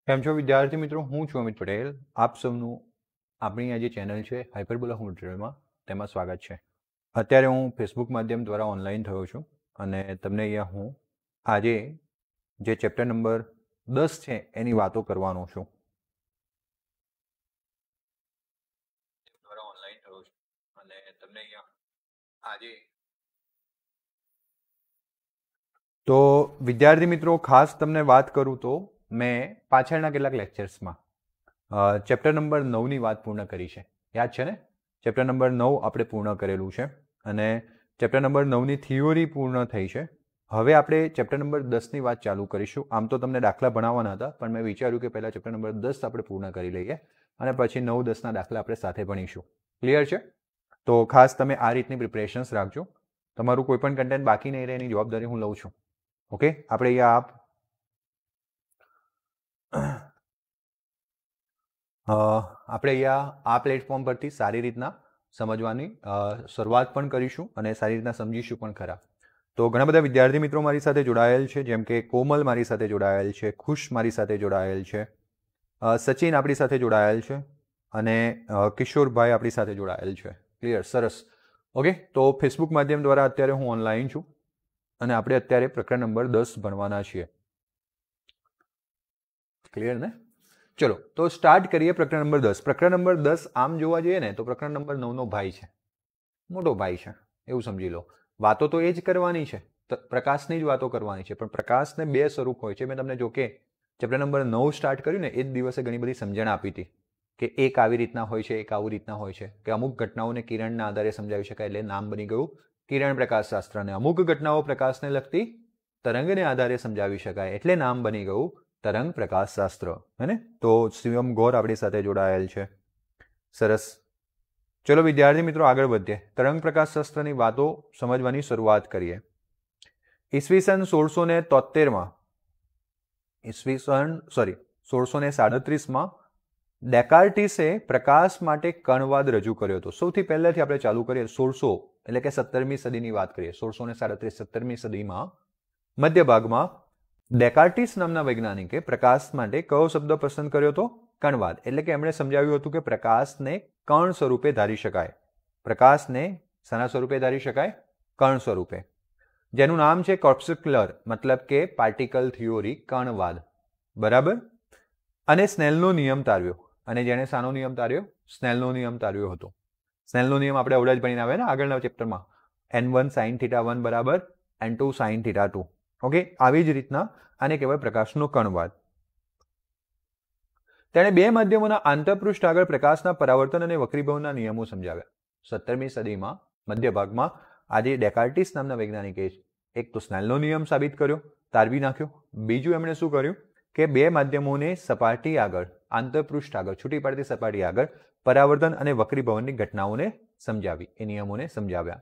કેમ છો વિદ્યાર્થી મિત્રો, હું છું અમિત પટેલ. આપ સૌનું આપણી આ જે ચેનલ છે હાઇપરબોલા હોમ ટ્યુટોરિયલમાં તેમાં સ્વાગત છે. અત્યારે હું ફેસબુક માધ્યમ દ્વારા ઓનલાઈન થયો છું અને તમને અહીંયા હું આજે જે ચેપ્ટર નંબર 10 છે એની વાતો કરવાનો છું. દ્વારા ઓનલાઈન થયો છું અને તમને અહીંયા આજે તો વિદ્યાર્થી મિત્રો ખાસ તમને વાત કરું તો મેં પાછળના કેટલાક લેક્ચર્સમાં ચેપ્ટર નંબર 9ની વાત પૂર્ણ કરી છે. યાદ છે ને? ચેપ્ટર નંબર 9 આપણે પૂર્ણ કરેલું છે અને ચેપ્ટર નંબર 9ની થિયોરી પૂર્ણ થઈ છે. હવે આપણે ચેપ્ટર નંબર 10ની વાત ચાલુ કરીશું. આમ તો તમને દાખલા ભણાવવાના હતા, પણ મેં વિચાર્યું કે પહેલાં ચેપ્ટર નંબર 10 આપણે પૂર્ણ કરી લઈએ અને પછી 9-10ના દાખલા આપણે સાથે ભણીશું. ક્લિયર છે? તો ખાસ તમે આ રીતની પ્રિપરેશન્સ રાખજો. તમારું કોઈ પણ કન્ટેન્ટ બાકી નહીં રહે એની જવાબદારી હું લઉં છું. ઓકે, આપણે અહીંયા આપણે અહીંયા આ પ્લેટફોર્મ પરથી સારી રીતના સમજવાની શરૂઆત પણ કરીશું અને સારી રીતના સમજીશું પણ ખરા. તો ઘણા બધા વિદ્યાર્થી મિત્રો મારી સાથે જોડાયેલ છે, જેમ કે કોમલ મારી સાથે જોડાયેલ છે, ખુશ મારી સાથે જોડાયેલ છે, સચિન આપણી સાથે જોડાયેલ છે અને કિશોરભાઈ આપણી સાથે જોડાયેલ છે. ક્લિયર? સરસ. ઓકે, તો ફેસબુક માધ્યમ દ્વારા અત્યારે હું ઓનલાઈન છું અને આપણે અત્યારે પ્રકરણ નંબર 10 ભણવાના છીએ. ક્લિયર ને? ચલો તો સ્ટાર્ટ કરીએ પ્રકરણ નંબર 10. પ્રકરણ નંબર 10 આમ જોવા જઈએ ને તો પ્રકરણ નંબર 9નો ભાઈ છે, મોટો ભાઈ છે એવું સમજી લો. વાતો તો એ જ કરવાની છે, પ્રકાશની જ વાતો કરવાની છે, પણ પ્રકાશને બે સ્વરૂપ હોય છે. મેં તમને જો કે ચેપ્ટર નંબર 9 સ્ટાર્ટ કર્યું ને એ જ દિવસે ઘણી બધી સમજણ આપી હતી કે એક આવી રીતના હોય છે, એક આવી રીતના હોય છે, કે અમુક ઘટનાઓને કિરણના આધારે સમજાવી શકાય એટલે નામ બની ગયું કિરણ પ્રકાશશાસ્ત્ર, અને અમુક ઘટનાઓ પ્રકાશને લગતી તરંગને આધારે સમજાવી શકાય એટલે નામ બની ગયું તરંગ પ્રકાશશાસ્ત્ર. હે ને? તો શિવમ ગૌર આપણી સાથે જોડાયેલ છે. સરસ. ચલો વિદ્યાર્થી મિત્રો આગળ વધીએ. તરંગ પ્રકાશશાસ્ત્રની વાતો સમજવાની શરૂઆત કરીએ. ઈસવીસન 1637માં ડેકાર્ટીસે પ્રકાશ માટે કણવાદ રજૂ કર્યો હતો. સૌથી પહેલાથી આપણે ચાલુ કરીએ 1600 એટલે કે 17મી સદીની વાત કરીએ. 1637 17મી સદીમાં મધ્ય ભાગમાં ડેકાર્ટીસ નામના વૈજ્ઞાનિકે પ્રકાશ માટે કયો શબ્દ પસંદ કર્યો હતો? કણવાદ. એટલે કે એમણે સમજાવ્યું હતું કે પ્રકાશને કણ સ્વરૂપે ધારી શકાય. પ્રકાશને શાના સ્વરૂપે ધારી શકાય? કણ સ્વરૂપે, જેનું નામ છે કોર્પસ્ક્યુલર, મતલબ કે પાર્ટિકલ થિયોરી, કણવાદ. બરાબર. અને સ્નેલનો નિયમ તારવ્યો. અને જેણે શાનો નિયમ તાર્યો? સ્નેલનો નિયમ તાર્યો હતો. સ્નેલનો નિયમ આપણે અવડા જ ભણીને આવે ને આગળના ચેપ્ટરમાં, n1 sin θ1 બરાબર n2 sin θ2. ઓકે, આવી જ રીતના આને કહેવાય પ્રકાશનો કણવાદ. તેણે બે માધ્યમોના આંતરપૃષ્ઠ આગળ પ્રકાશના પરાવર્તન અને વક્રીભવનના નિયમો સમજાવ્યા. 17મી સદીમાં મધ્ય ભાગમાં આજે ડેકાર્ટીસ નામના વૈજ્ઞાનિકે એક તો સ્નેલનો નિયમ સાબિત કર્યો, તારવી નાખ્યો. બીજું એમણે શું કર્યું કે બે માધ્યમોને સપાટી આગળ, આંતરપૃષ્ઠ આગળ, છૂટી પડતી સપાટી આગળ પરાવર્તન અને વક્રીભવનની ઘટનાઓને સમજાવી, એ નિયમોને સમજાવ્યા.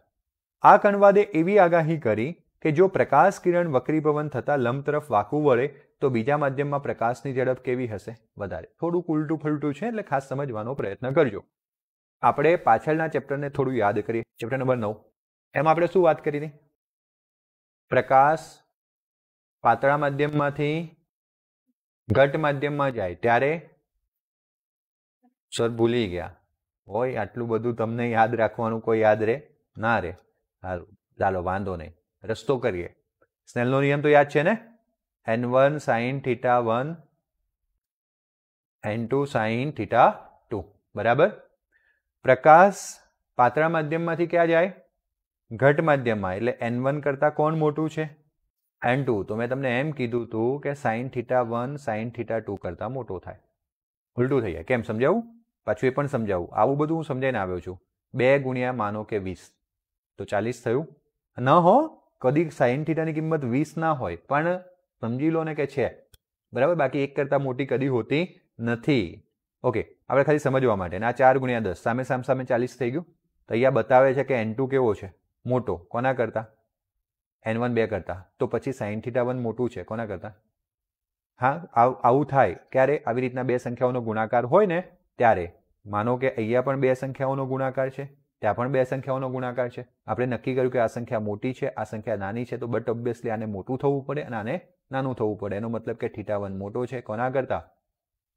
આ કણવાદે એવી આગાહી કરી કે જો પ્રકાશ કિરણ વક્રીભવન થતા લંબ તરફ વાંકું વળે તો બીજા માધ્યમમાં પ્રકાશની ઝડપ કેવી હશે? વધારે. થોડુંક ઉલટું ફલટું છે એટલે ખાસ સમજવાનો પ્રયત્ન કરજો. આપણે પાછળના ચેપ્ટરને થોડું યાદ કરીએ. ચેપ્ટર નંબર 9 એમાં આપણે શું વાત કરી હતી? પ્રકાશ પાતળા માધ્યમમાંથી ઘટ માધ્યમમાં જાય ત્યારે સર ભૂલી ગયા હોય. આટલું બધું તમને યાદ રાખવાનું કોઈ યાદ રહે ના રહે? સારું, ચાલો વાંધો નહીં, રસ્તો કરીએ. સ્નેલનો નિયમ તો યાદ છે ને? n1 sin θ1 n2 sin θ2 બરાબર. પ્રકાશ પાતળા માધ્યમમાંથી ક્યાં જાય? ઘટ માધ્યમમાં. એટલે n1 કરતા કોણ મોટું છે? n2. તો મેં તમને એમ કીધું હતું કે sin θ1 sin θ2 કરતા મોટો થાય. ઉલટું થઈ જાય. કેમ સમજાવું? પાછું એ પણ સમજાવું. આવું બધું હું સમજાઈને આવ્યો છું 2 ગુણ્યા માનો કે 20 તો 40 થયું. ન હો, કદી સાઇન થીટાની કિંમત 20 ના હોય, પણ સમજી લો ને કે છે, બરાબર. બાકી 1 કરતાં મોટી કદી હોતી નથી. ઓકે, આપણે ખાલી સમજવા માટે. આ 4 ગુણ્યા 10 સામે 40 થઈ ગયું. તો અહીંયા બતાવે છે કે n2 કેવો છે? મોટો. કોના કરતાં? n1 2 કરતાં. તો પછી સાઇન થીટા 1 મોટું છે કોના કરતાં? હા, આવું થાય ક્યારે? આવી રીતના બે સંખ્યાઓનો ગુણાકાર હોય ને ત્યારે. માનો કે અહીંયા પણ બે સંખ્યાઓનો ગુણાકાર છે, ત્યાં પણ બે સંખ્યાઓનો ગુણાકાર છે. આપણે નક્કી કર્યું કે આ સંખ્યા મોટી છે, આ સંખ્યા નાની છે, તો બટ ઓબ્વિયસલી આને મોટું થવું પડે અને આને નાનું થવું પડે. એનો મતલબ કે θ1 મોટો છે કોના કરતાં?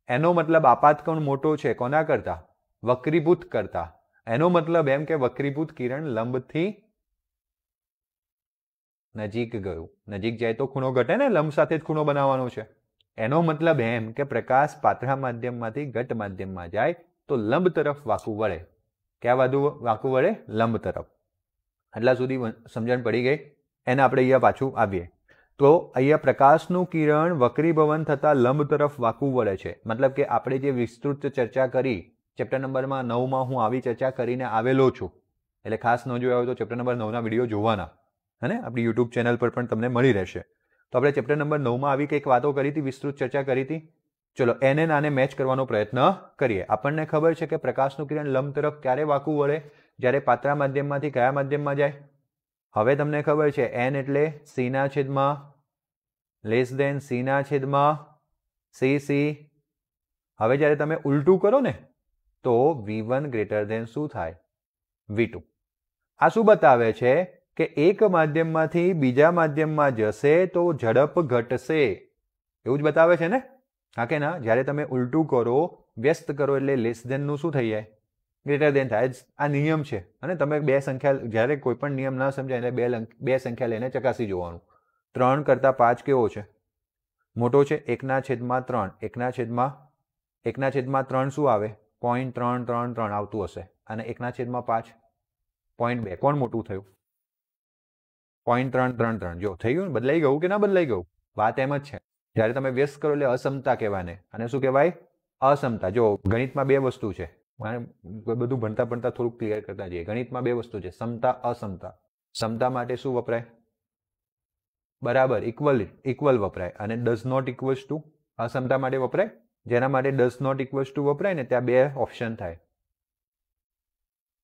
એનો મતલબ આપાતકોણ મોટો છે કોના કરતાં? વક્રીભૂત કરતાં. એનો મતલબ એમ કે વક્રીભૂત કિરણ લંબથી નજીક ગયું. નજીક જાય તો ખૂણો ઘટે ને, લંબ સાથે જ ખૂણો બનાવવાનો છે. એનો મતલબ એમ કે પ્રકાશ પાતળા માધ્યમમાંથી ઘટ માધ્યમમાં જાય તો લંબ તરફ વાંકું વળે. ક્યાં બાજુ વાંકું વળે? લંબ તરફ. આટલા સુધી સમજણ પડી ગઈ. એને આપણે અહીંયા પાછું આવીએ તો અહીંયા પ્રકાશનું કિરણ વક્રીભવન થતાં લંબ તરફ વાંકું વળે છે. મતલબ કે આપણે જે વિસ્તૃત ચર્ચા કરી ચેપ્ટર નંબર 9માં, હું આવી ચર્ચા કરીને આવેલો છું. એટલે ખાસ ન જોયા હોય તો ચેપ્ટર નંબર 9ના વિડીયો જોવાના, અને આપણી યુટ્યુબ ચેનલ પર પણ તમને મળી રહેશે. તો આપણે ચેપ્ટર નંબર 9માં આવી કંઈક વાતો કરી હતી, વિસ્તૃત ચર્ચા કરી હતી. ચલો એને આને મેચ કરવાનો પ્રયત્ન કરીએ. આપણને ખબર છે કે પ્રકાશનું કિરણ લંબ તરફ ક્યારે વાંકું વળે? જ્યારે પાતળા માધ્યમમાંથી કયા માધ્યમમાં જાય? હવે તમને ખબર છે n એટલે c/, લેસ દેન c/cc. હવે જ્યારે તમે ઉલટું કરો ને તો v1 ગ્રેટર દેન શું થાય? v2. આ શું બતાવે છે? કે એક માધ્યમમાંથી બીજા માધ્યમમાં જશે તો ઝડપ ઘટશે. એવું જ બતાવે છે ને? હા કે ના? જ્યારે તમે ઉલટું કરો, વ્યસ્ત કરો એટલે લેસ દેનનું શું થઈ જાય? ગ્રેટર દેન થાય. આ નિયમ છે. અને તમે બે સંખ્યા, જ્યારે કોઈ પણ નિયમ ના સમજાય એટલે બે સંખ્યા લઈને ચકાસી જોવાનું. 3 કરતાં 5 કેવો છે? મોટો છે. 1/3. 1/3 શું આવે? 0.333 આવતું હશે. અને 1/5 0.2. કોણ મોટું થયું? 0.333. જો થઈ ગયું? બદલાઈ ગયું કે ના બદલાઈ ગયું? વાત એમ જ છે. જ્યારે તમે વ્યસ્ત કરો એટલે અસમતા કહેવાય. અને શું કહેવાય? અસમતા. જો ગણિતમાં બે વસ્તુ છે, બધું ભણતા થોડુંક ક્લિયર કરતા જઈએ. ગણિતમાં બે વસ્તુ છે, સમતા, અસમતા. સમતા માટે શું વપરાય? બરાબર, ઇક્વલ વપરાય. અને ડઝ નોટ ઇક્વલ્સ ટુ અસમતા માટે વપરાય. જેના માટે ડઝ નોટ ઇક્વલ્સ ટુ વપરાય ને ત્યાં બે ઓપ્શન થાય,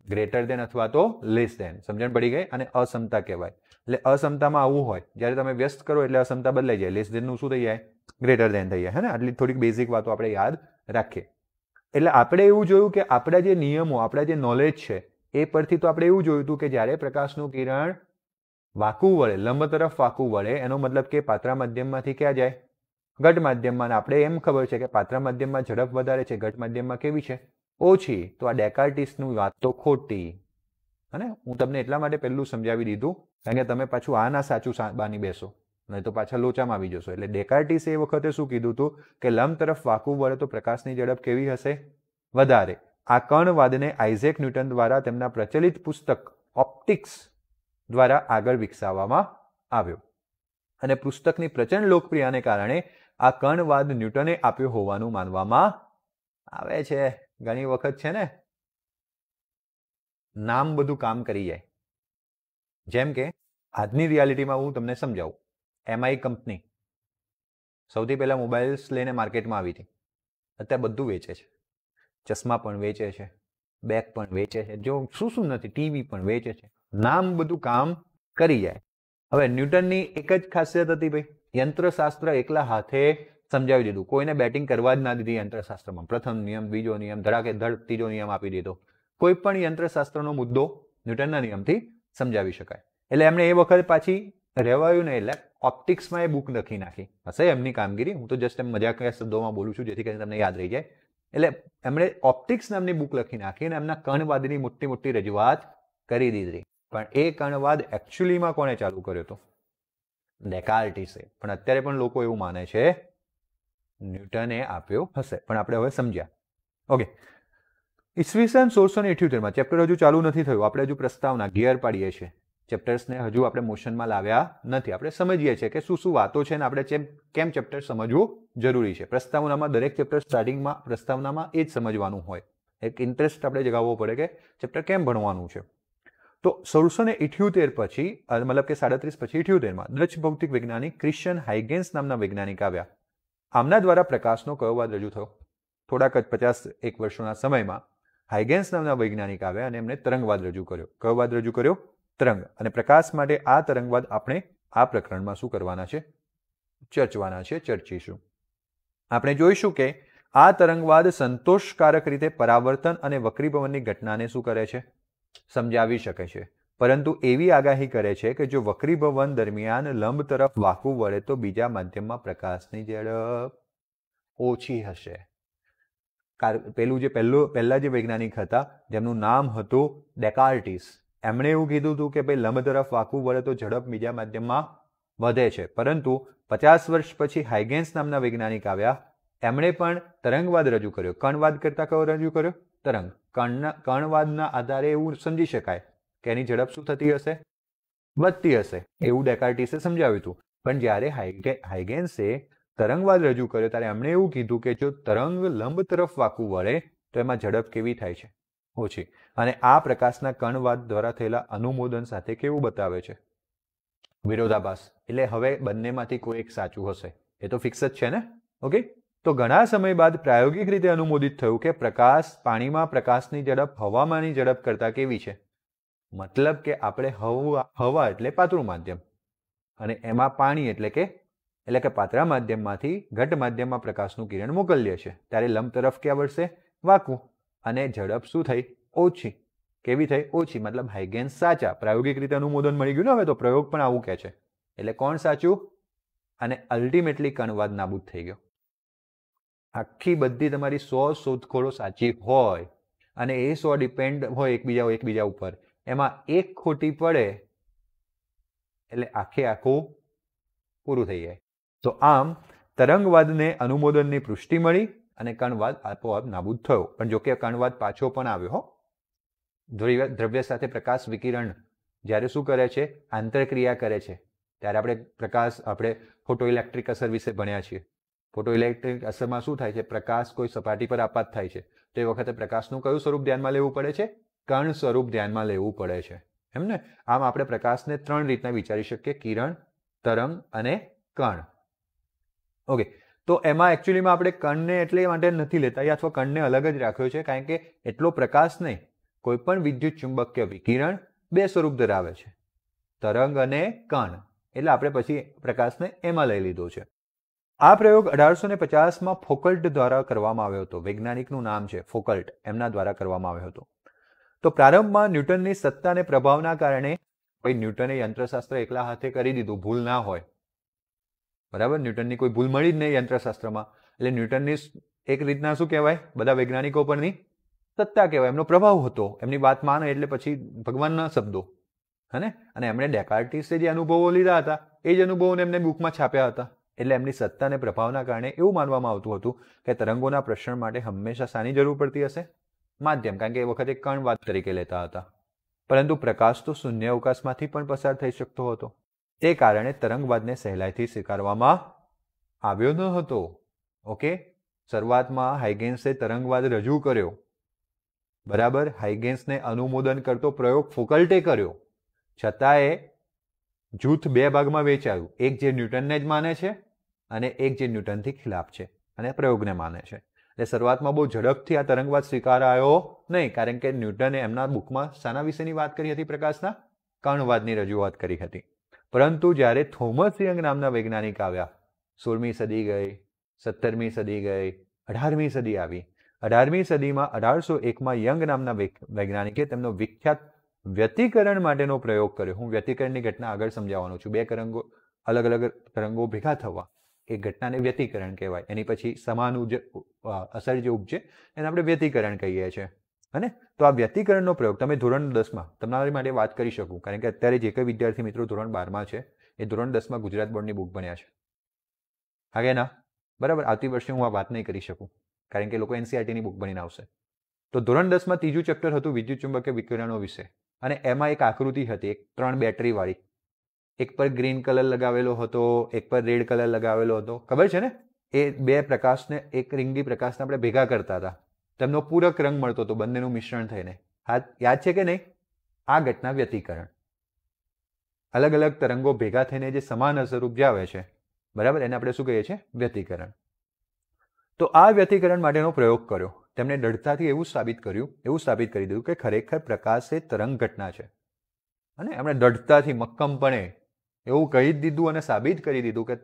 ગ્રેટર દેન અથવા તો લેસ દેન. સમજણ પડી ગઈ? અને અસમતા કહેવાય. એટલે અસમતામાં આવું હોય, જ્યારે તમે વ્યસ્ત કરો એટલે અસમતા બદલાઈ જાય. લેસ દેનનું શું થઈ જાય? ગ્રેટર દેન થઈ જાય. હે ને? આટલી થોડીક બેઝિક વાતો આપણે યાદ રાખીએ. એટલે આપણે એવું જોયું કે આપણા જે નિયમો, આપણા જે નોલેજ છે એ પરથી તો આપણે એવું જોયું હતું કે જ્યારે પ્રકાશનું કિરણ વાંકું વળે, લંબ તરફ વાંકું વળે, એનો મતલબ કે પાતળા માધ્યમમાંથી ક્યાં જાય? ઘટ માધ્યમમાં. આપણે એમ ખબર છે કે પાતળા માધ્યમમાં ઝડપ વધારે છે, ઘટ માધ્યમમાં કેવી છે? ઓછી. તો આ ડેકાર્ટિસનું વાત તો ખોટી. અને હું તમને એટલા માટે પહેલું સમજાવી દીધું કારણ કે તમે પાછું આ ના સાચું બાની બેસો, નહીં તો પાછા લોચામાં આવી જશો. એટલે ડેકાર્ટિસ એ વખતે શું કીધું હતું કે લંબ તરફ વાંકું વળે તો પ્રકાશની ઝડપ કેવી હશે? વધારે. આ કણવાદને આઇઝેક ન્યૂટન દ્વારા તેમના પ્રચલિત પુસ્તક ઓપ્ટિક્સ દ્વારા આગળ વિકસાવવામાં આવ્યો. અને પુસ્તકની પ્રચંડ લોકપ્રિયતાને કારણે આ કણવાદ ન્યૂટને આપ્યો હોવાનું માનવામાં આવે છે. ઘણી વખત છે ને નામ બધું કામ કરી જાય. જેમ કે આજની રિયાલિટીમાં હું તમને સમજાવું. MI કંપની સૌથી પહેલા મોબાઈલ્સ લઈને માર્કેટમાં આવી હતી. અત્યારે બધું વેચે છે. ચશ્મા પણ વેચે છે, બેગ પણ વેચે છે, જો શું નથી, ટીવી પણ વેચે છે. નામ બધું કામ કરી જાય. હવે ન્યૂટનની એક જ ખાસિયત હતી ભાઈ, યંત્રશાસ્ત્ર એકલા હાથે સમજાવી દીધું. કોઈને બેટિંગ કરવા જ ના દીધી યંત્રશાસ્ત્રમાં. પ્રથમ નિયમ, બીજો નિયમ, ધડાકે ધડ ત્રીજો નિયમ આપી દીધો. કોઈ પણ યંત્રશાસ્ત્રનો મુદ્દો ન્યૂટનના નિયમથી સમજાવી શકાય. એટલે એમણે એ વખત પાછી રહેવાયું નહીં, એટલે ઓપ્ટિક્સમાં એ બુક લખી નાખી. હશે એમની કામગીરી, હું તો જસ્ટ એમ મજાકિયા શબ્દોમાં બોલું છું જેથી કરીને તમને યાદ રહી જાય. એટલે એમણે ઓપ્ટિક્સ નામની બુક લખી નાખી અને એમના કણવાદની મોટી રજૂઆત કરી દીધી. પણ એ કણવાદ એકચ્યુઅલીમાં કોણે ચાલુ કર્યો હતો? ડેકાર્ટિસે. પણ અત્યારે પણ લોકો એવું માને છે ન્યૂટને આપ્યો હશે. પણ આપણે હવે સમજ્યા. ઓકે, ઈસવીસન 1678માં ચેપ્ટર હજુ ચાલુ નથી થયું. આપણે હજુ પ્રસ્તાવના ગિયર પાડીએ છીએ. ચેપ્ટર્સને હજુ આપણે મોશનમાં લાવ્યા નથી. આપણે સમજીએ છીએ કે શું વાતો છે ને આપણે કેમ ચેપ્ટર સમજવું જરૂરી છે. પ્રસ્તાવનામાં દરેક ચેપ્ટર સ્ટાર્ટિંગમાં પ્રસ્તાવનામાં એ જ સમજવાનું હોય. એક ઇન્ટરેસ્ટ આપણે જગાવવો પડે કે ચેપ્ટર કેમ ભણવાનું છે. તો 1678 પછી મતલબ કે 37 પછી 78માં ડચ ભૌતિક વૈજ્ઞાનિક ક્રિશ્ચિયન હાઇગેન્સ નામના વૈજ્ઞાનિક આવ્યા. આમના દ્વારા પ્રકાશનો કયો વાદ રજૂ થયો? થોડાક જ 51 વર્ષોના સમયમાં હાઇગેન્સ નામના વૈજ્ઞાનિક આવ્યા અને એમણે તરંગવાદ રજૂ કર્યો. કયો વાદ રજૂ કર્યો? તરંગ. અને પ્રકાશ માટે આ તરંગવાદ આપણે આ પ્રકરણમાં શું કરવાના છે? ચર્ચીશું. આપણે જોઈશું કે આ તરંગવાદ સંતોષકારક રીતે પરાવર્તન અને વક્રીભવનની ઘટનાને શું કરે છે? સમજાવી શકે છે. પરંતુ એવી આગાહી કરે છે કે જો વક્રીભવન દરમિયાન લંબ તરફ વાંકું વળે તો બીજા માધ્યમમાં પ્રકાશની ઝડપ ઓછી હશે. પહેલા જે વૈજ્ઞાનિક હતા જેમનું નામ હતું ડેકાર્ટીસ, એમણે એવું કીધું હતું કે ભાઈ લંબ તરફ વાંકું વળે તો ઝડપ બીજા માધ્યમમાં વધે છે. પરંતુ 50 વર્ષ પછી હાઇગેન્સ નામના વૈજ્ઞાનિક આવ્યા, એમણે પણ તરંગવાદ રજૂ કર્યો. કણવાદ કરતા કયો રજૂ કર્યો? તરંગ. કણવાદના આધારે એવું સમજી શકાય કે એની ઝડપ શું થતી હશે? વધતી હશે. એવું ડેકાર્ટીસે સમજાવ્યું હતું. પણ જ્યારે હાઇગેન્સે તરંગવાદ રજૂ કર્યો ત્યારે એમણે એવું કીધું કે જો તરંગ લંબ તરફ વાંકું વળે તો એમાં ઝડપ કેવી થાય છે? ઓછી. અને આ પ્રકાશના કણવાદ દ્વારા થયેલા અનુમોદન સાથે કેવું બતાવે છે? વિરોધાભાસ. એટલે હવે બંનેમાંથી કોઈ એક સાચું હશે. એ તો ફિક્સ જ છે ને? ઓકે. તો ઘણા સમય બાદ પ્રાયોગિક રીતે અનુમોદિત થયું કે પાણીમાં પ્રકાશની ઝડપ હવામાંની ઝડપ કરતાં કેવી છે? મતલબ કે આપણે હવા એટલે પાતળું માધ્યમ અને એમાં પાણી એટલે કે પાતળા માધ્યમમાંથી ઘટ માધ્યમમાં પ્રકાશનું કિરણ મોકલીએ છીએ ત્યારે લંબ તરફ ક્યાં વળશે? વાંકું. અને ઝડપ શું થઈ? ઓછી. કેવી થઈ? ઓછી. મતલબ હાઇગેન્સ સાચા. પ્રાયોગિક રીતે અનુમોદન મળી ગયું ને, હવે તો પ્રયોગ પણ આવું કહે છે. એટલે કોણ સાચું? અને અલ્ટિમેટલી કણવાદ નાબૂદ થઈ ગયો. આખી બધી તમારી 100 શોધખોળો સાચી હોય અને એ 100 ડિપેન્ડ હોય એકબીજા ઉપર, એમાં એક ખોટી પડે એટલે આખું પૂરું થઈ જાય. તો આમ તરંગવાદને અનુમોદનની પુષ્ટિ મળી અને કણવાદ આપોઆપ નાબૂદ થયો. પણ જો કે કણવાદ પાછો પણ આવ્યો. દ્રવ્ય સાથે પ્રકાશ વિકિરણ જ્યારે શું કરે છે? આંતરક્રિયા કરે છે. ત્યારે આપણે ફોટો ઇલેક્ટ્રિક અસર વિશે ભણ્યા છીએ. ફોટો ઇલેક્ટ્રિક અસરમાં શું થાય છે? પ્રકાશ કોઈ સપાટી પર આપાત થાય છે તો એ વખતે પ્રકાશનું કયું સ્વરૂપ ધ્યાનમાં લેવું પડે છે? કણ સ્વરૂપ ધ્યાનમાં લેવું પડે છે. એમ ને? આમ આપણે પ્રકાશને 3 રીતના વિચારી શકીએ: કિરણ, તરંગ અને કણ. ઓકે. તો એમાં એકચ્યુઅલીમાં આપણે કણને એટલે માટે નથી લેતા અથવા કણને અલગ જ રાખ્યો છે કારણ કે એટલો પ્રકાશ નહીં. કોઈ પણ વિદ્યુત ચુંબકીય વિકિરણ 2 સ્વરૂપ ધરાવે છે, તરંગ અને કણ. એટલે આપણે પછી પ્રકાશને એમાં લઈ લીધો છે. આ પ્રયોગ 1850માં ફોકલ્ટ દ્વારા કરવામાં આવ્યો હતો. વૈજ્ઞાનિકનું નામ છે ફોકલ્ટ. એમના દ્વારા કરવામાં આવ્યો હતો. તો પ્રારંભમાં ન્યૂટનની સત્તા અને પ્રભાવના કારણે ન્યૂટને યંત્રશાસ્ત્ર એકલા હાથે કરી દીધું, ભૂલ ના હોય. બરાબર? ન્યૂટનની કોઈ ભૂલ મળી જ નહીં યંત્રશાસ્ત્રમાં. એટલે ન્યૂટનની એક રીતના શું કહેવાય? બધા વૈજ્ઞાનિકો પરની સત્તા કહેવાય. એમનો પ્રભાવ હતો. એમની વાત માને એટલે પછી ભગવાનના શબ્દો. હે? અને એમણે ડેકાર્ટીસે જે અનુભવો લીધા હતા એ જ અનુભવોને એમને બુકમાં છાપ્યા હતા. એટલે એમની સત્તા અને પ્રભાવના કારણે એવું માનવામાં આવતું હતું કે તરંગોના પ્રસરણ માટે હંમેશા શાની જરૂર પડતી હશે? માધ્યમ. કારણ કે એ વખતે કણવાદ તરીકે લેતા હતા. પરંતુ પ્રકાશ તો શૂન્ય અવકાશમાંથી પણ પસાર થઈ શકતો હતો. તે કારણે તરંગવાદને સહેલાઈથી સ્વીકારવામાં આવ્યો ન હતો. ઓકે. શરૂઆતમાં હાઇગેન્સે તરંગવાદ રજૂ કર્યો. બરાબર? હાઇગેન્સને અનુમોદન કરતો પ્રયોગ ફોકલ્ટે કર્યો. છતાંય જૂથ 2 ભાગમાં વેચાયું. એક જે ન્યૂટનને જ માને છે અને એક જે ન્યૂટનથી ખિલાફ છે અને પ્રયોગને માને છે. એટલે શરૂઆતમાં બહુ ઝડપથી આ તરંગવાદ સ્વીકારાયો નહીં કારણ કે ન્યૂટને એમના બુકમાં શાના વિશેની વાત કરી હતી? પ્રકાશના કણવાદની રજૂઆત કરી હતી. પરંતુ જ્યારે થોમસ યંગ નામના વૈજ્ઞાનિક આવ્યા, 16મી સદી ગઈ, 17મી સદી ગઈ, 18મી સદી આવી. 18મી સદીમાં 1801માં યંગ નામના વૈજ્ઞાનિકે તેમનો વિખ્યાત વ્યતિકરણ માટેનો પ્રયોગ કર્યો. હું વ્યતિકરણની ઘટના આગળ સમજાવવાનો છું. 2 અલગ અલગ તરંગો ભેગા થવા એ ઘટનાને વ્યતિકરણ કહેવાય. એની પછી સમાન અસર જે ઉપજે એને આપણે વ્યતિકરણ કહીએ છીએ. અને તો આ વ્યતિકરણનો પ્રયોગ તમે ધોરણ 10માં તમારી માટે વાત કરી શકું કારણ કે અત્યારે જે કંઈ વિદ્યાર્થી મિત્રો ધોરણ 12માં છે એ ધોરણ 10માં ગુજરાત બોર્ડની બુક ભણ્યા છે. હાગે ના? બરાબર? આવતી વર્ષે હું આ વાત નહીં કરી શકું કારણ કે લોકો એનસીઈઆરટીની બુક ભણીને આવશે. તો ધોરણ 10માં 3જું ચેપ્ટર હતું વિદ્યુત ચુંબકીય વિકિરણો વિશે. અને એમાં એક આકૃતિ હતી, 3 બેટરી વાળી. એક પર ગ્રીન કલર લગાવેલો હતો, એક પર રેડ કલર લગાવેલો હતો. ખબર છે ને? એ 2 પ્રકાશને એક રીંગી પ્રકાશને આપણે ભેગા કરતા હતા તેમનો પૂરક રંગ મળતો હતો બંનેનું મિશ્રણ થઈને. યાદ છે કે નહીં? આ ઘટના વ્યતિકરણ. અલગ અલગ તરંગો ભેગા થઈને જે સમાન અસર ઉપજાવે છે, બરાબર, એને આપણે શું કહીએ છીએ? વ્યતિકરણ. તો આ વ્યતિકરણ માટેનો પ્રયોગ કર્યો. તેમણે દૃઢતાથી એવું સાબિત કરી દીધું કે ખરેખર પ્રકાશ એ તરંગ ઘટના છે. અને એમણે દૃઢતાથી મક્કમપણે એવું કહી જ દીધું અને સાબિત કરી દીધું કે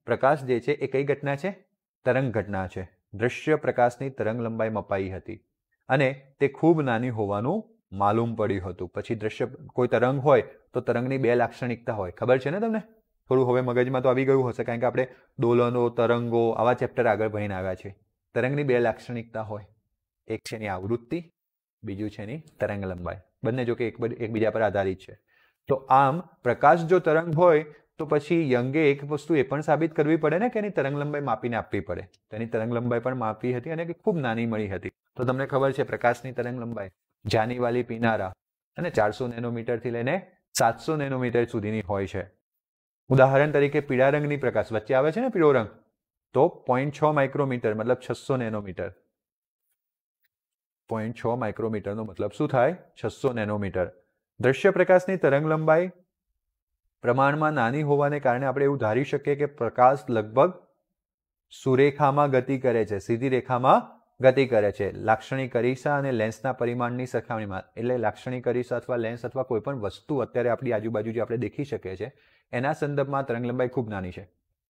પ્રકાશ જે છે એ કઈ ઘટના છે? તરંગ ઘટના છે. દ્રશ્ય પ્રકાશની તરંગ લંબાઈ મપાઈ હતી અને તે ખૂબ નાની હોવાનું માલુમ પડ્યું હતું. પછી દ્રશ્ય કોઈ તરંગ હોય તો તરંગની બે લાક્ષણિકતા હોય, ખબર છે ને તમને? થોડું હવે મગજમાં તો આવી ગયું હશે, કારણ કે આપણે દોલનો, તરંગો આવા ચેપ્ટર આગળ ભણીને આવ્યા છે. તરંગની બે લાક્ષણિકતા હોય, એક છે એની આવૃત્તિ, બીજું છે એની તરંગ લંબાઈ. બંને જો કે એકબીજા પર આધારિત છે. તો આમ પ્રકાશ જો તરંગ હોય તો પછી યંગે એક વસ્તુ એ પણ સાબિત કરવી પડે ને કે એની તરંગ લંબાઈ માપીને આપવી પડે. તેની તરંગ લંબાઈ પણ માપી હતી અને ખૂબ નાની મળી હતી. તો તમને ખબર છે પ્રકાશની તરંગ લંબાઈ જાની વાલી પીનારા અને 400 નેનોમીટરથી લઈને 700 નેનોમીટર સુધીની હોય છે. ઉદાહરણ તરીકે પીળા રંગની પ્રકાશ વચ્ચે આવે છે ને પીળો રંગ, તો 0.6 માઇક્રોમીટર મતલબ 600 નેનોમીટર. 0.6 માઇક્રોમીટરનો મતલબ શું થાય? 600 નેનોમીટર. દ્રશ્ય પ્રકાશની તરંગ લંબાઈ પ્રમાણમાં નાની હોવાને કારણે આપણે એવું ધારી શકીએ કે પ્રકાશ લગભગ સુરેખામાં ગતિ કરે છે, સીધી રેખામાં ગતિ કરે છે. લાક્ષણિક અરીસા અને લેન્સના પરિમાણની સરખામણીમાં, એટલે લાક્ષણિક અરીસા અથવા લેન્સ અથવા કોઈ પણ વસ્તુ અત્યારે આપણી આજુબાજુ જે આપણે દેખી શકીએ છીએ એના સંદર્ભમાં તરંગ લંબાઈ ખૂબ નાની છે.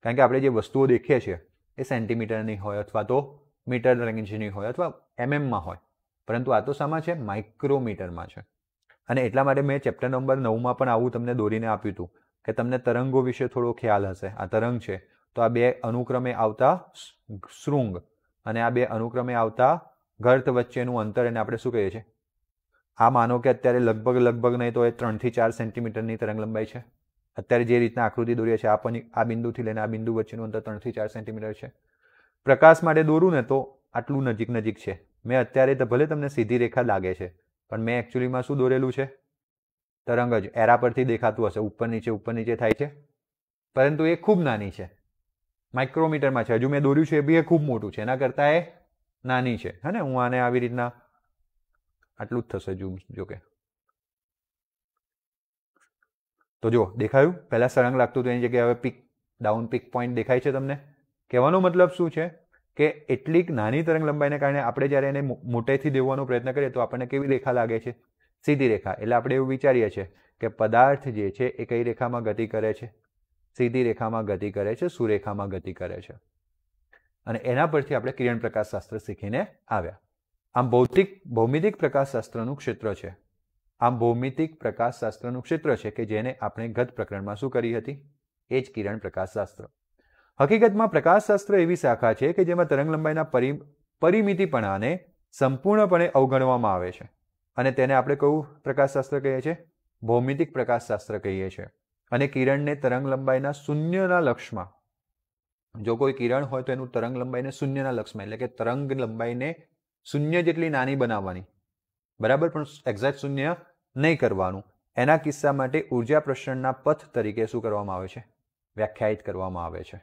કારણ કે આપણે જે વસ્તુઓ દેખીએ છીએ એ સેન્ટીમીટરની હોય અથવા તો મીટર રેન્જની હોય અથવા એમએમમાં હોય, પરંતુ આ તો શામાં છે? માઇક્રોમીટરમાં છે. અને એટલા માટે મેં ચેપ્ટર નંબર 9માં પણ આવું તમને દોરીને આપ્યું હતું કે તમને તરંગો વિશે થોડો ખ્યાલ હશે. આ તરંગ છે તો આ બે અનુક્રમે આવતા શૃંગ અને આ બે અનુક્રમે આવતા ગર્ત વચ્ચેનું અંતર એને આપણે શું કહીએ છીએ? આ માનો કે અત્યારે લગભગ નહીં તો એ 3 થી 4 સેન્ટીમીટરની તરંગ લંબાઈ છે. અત્યારે જે રીતના આકૃતિ દોરીએ છે આ બિંદુથી લઈને આ બિંદુ વચ્ચેનું અંતર 3 થી 4 સેન્ટીમીટર છે. પ્રકાશ માટે દોરું ને તો આટલું નજીક છે. મેં અત્યારે તો ભલે તમને સીધી રેખા લાગે છે પણ મેં એકચ્યુઅલીમાં શું દોરેલું છે? તરંગ જ. એરા પરથી દેખાતું હશે, ઉપર નીચે થાય છે, પરંતુ એ ખૂબ નાની છે, માઇક્રોમીટરમાં છે. હજુ મેં દોર્યું છે એ બી એ ખૂબ મોટું છે, એના કરતાં એ નાની છે. હે ને? હું આને આવી રીતના આટલું જ થશે જો કે. તો જો દેખાયું? પહેલા સળંગ લાગતું હતું એની જગ્યાએ હવે પીક ડાઉન પીક પોઈન્ટ દેખાય છે તમને? કહેવાનો મતલબ શું છે કે એટલી નાની તરંગ લંબાઈને કારણે આપણે જ્યારે એને મોટેથી દેવાનો પ્રયત્ન કરીએ તો આપણને કેવી રેખા લાગે છે? સીધી રેખા. એટલે આપણે એવું વિચારીએ છીએ કે પદાર્થ જે છે એ કઈ રેખામાં ગતિ કરે છે? સીધી રેખામાં ગતિ કરે છે, સુરેખામાં ગતિ કરે છે. અને એના પરથી આપણે કિરણ પ્રકાશશાસ્ત્ર શીખીને આવ્યા. આમ ભૌમિતિક પ્રકાશશાસ્ત્રનું ક્ષેત્ર છે. આમ ભૌમિતિક પ્રકાશશાસ્ત્રનું ક્ષેત્ર છે કે જેને આપણે ગત પ્રકરણમાં શું કરી હતી? એ જ કિરણ પ્રકાશશાસ્ત્ર. હકીકતમાં પ્રકાશશાસ્ત્ર એવી શાખા છે કે જેમાં તરંગ લંબાઈના પરિમિતિપણાને સંપૂર્ણપણે અવગણવામાં આવે છે અને તેને આપણે કયું પ્રકાશશાસ્ત્ર કહીએ છીએ? ભૌમિતિક પ્રકાશશાસ્ત્ર કહીએ છીએ. અને કિરણને તરંગ લંબાઈના શૂન્યના લક્ષમાં, જો કોઈ કિરણ હોય તો એનું તરંગ લંબાઈને શૂન્યના લક્ષમાં, એટલે કે તરંગ લંબાઈને શૂન્ય જેટલી નાની બનાવવાની, બરાબર, પણ એક્ઝેક્ટ શૂન્ય નહીં કરવાનું. એના કિસ્સા માટે ઉર્જા પ્રસરણના પથ તરીકે શું કરવામાં આવે છે? વ્યાખ્યાયિત કરવામાં આવે છે.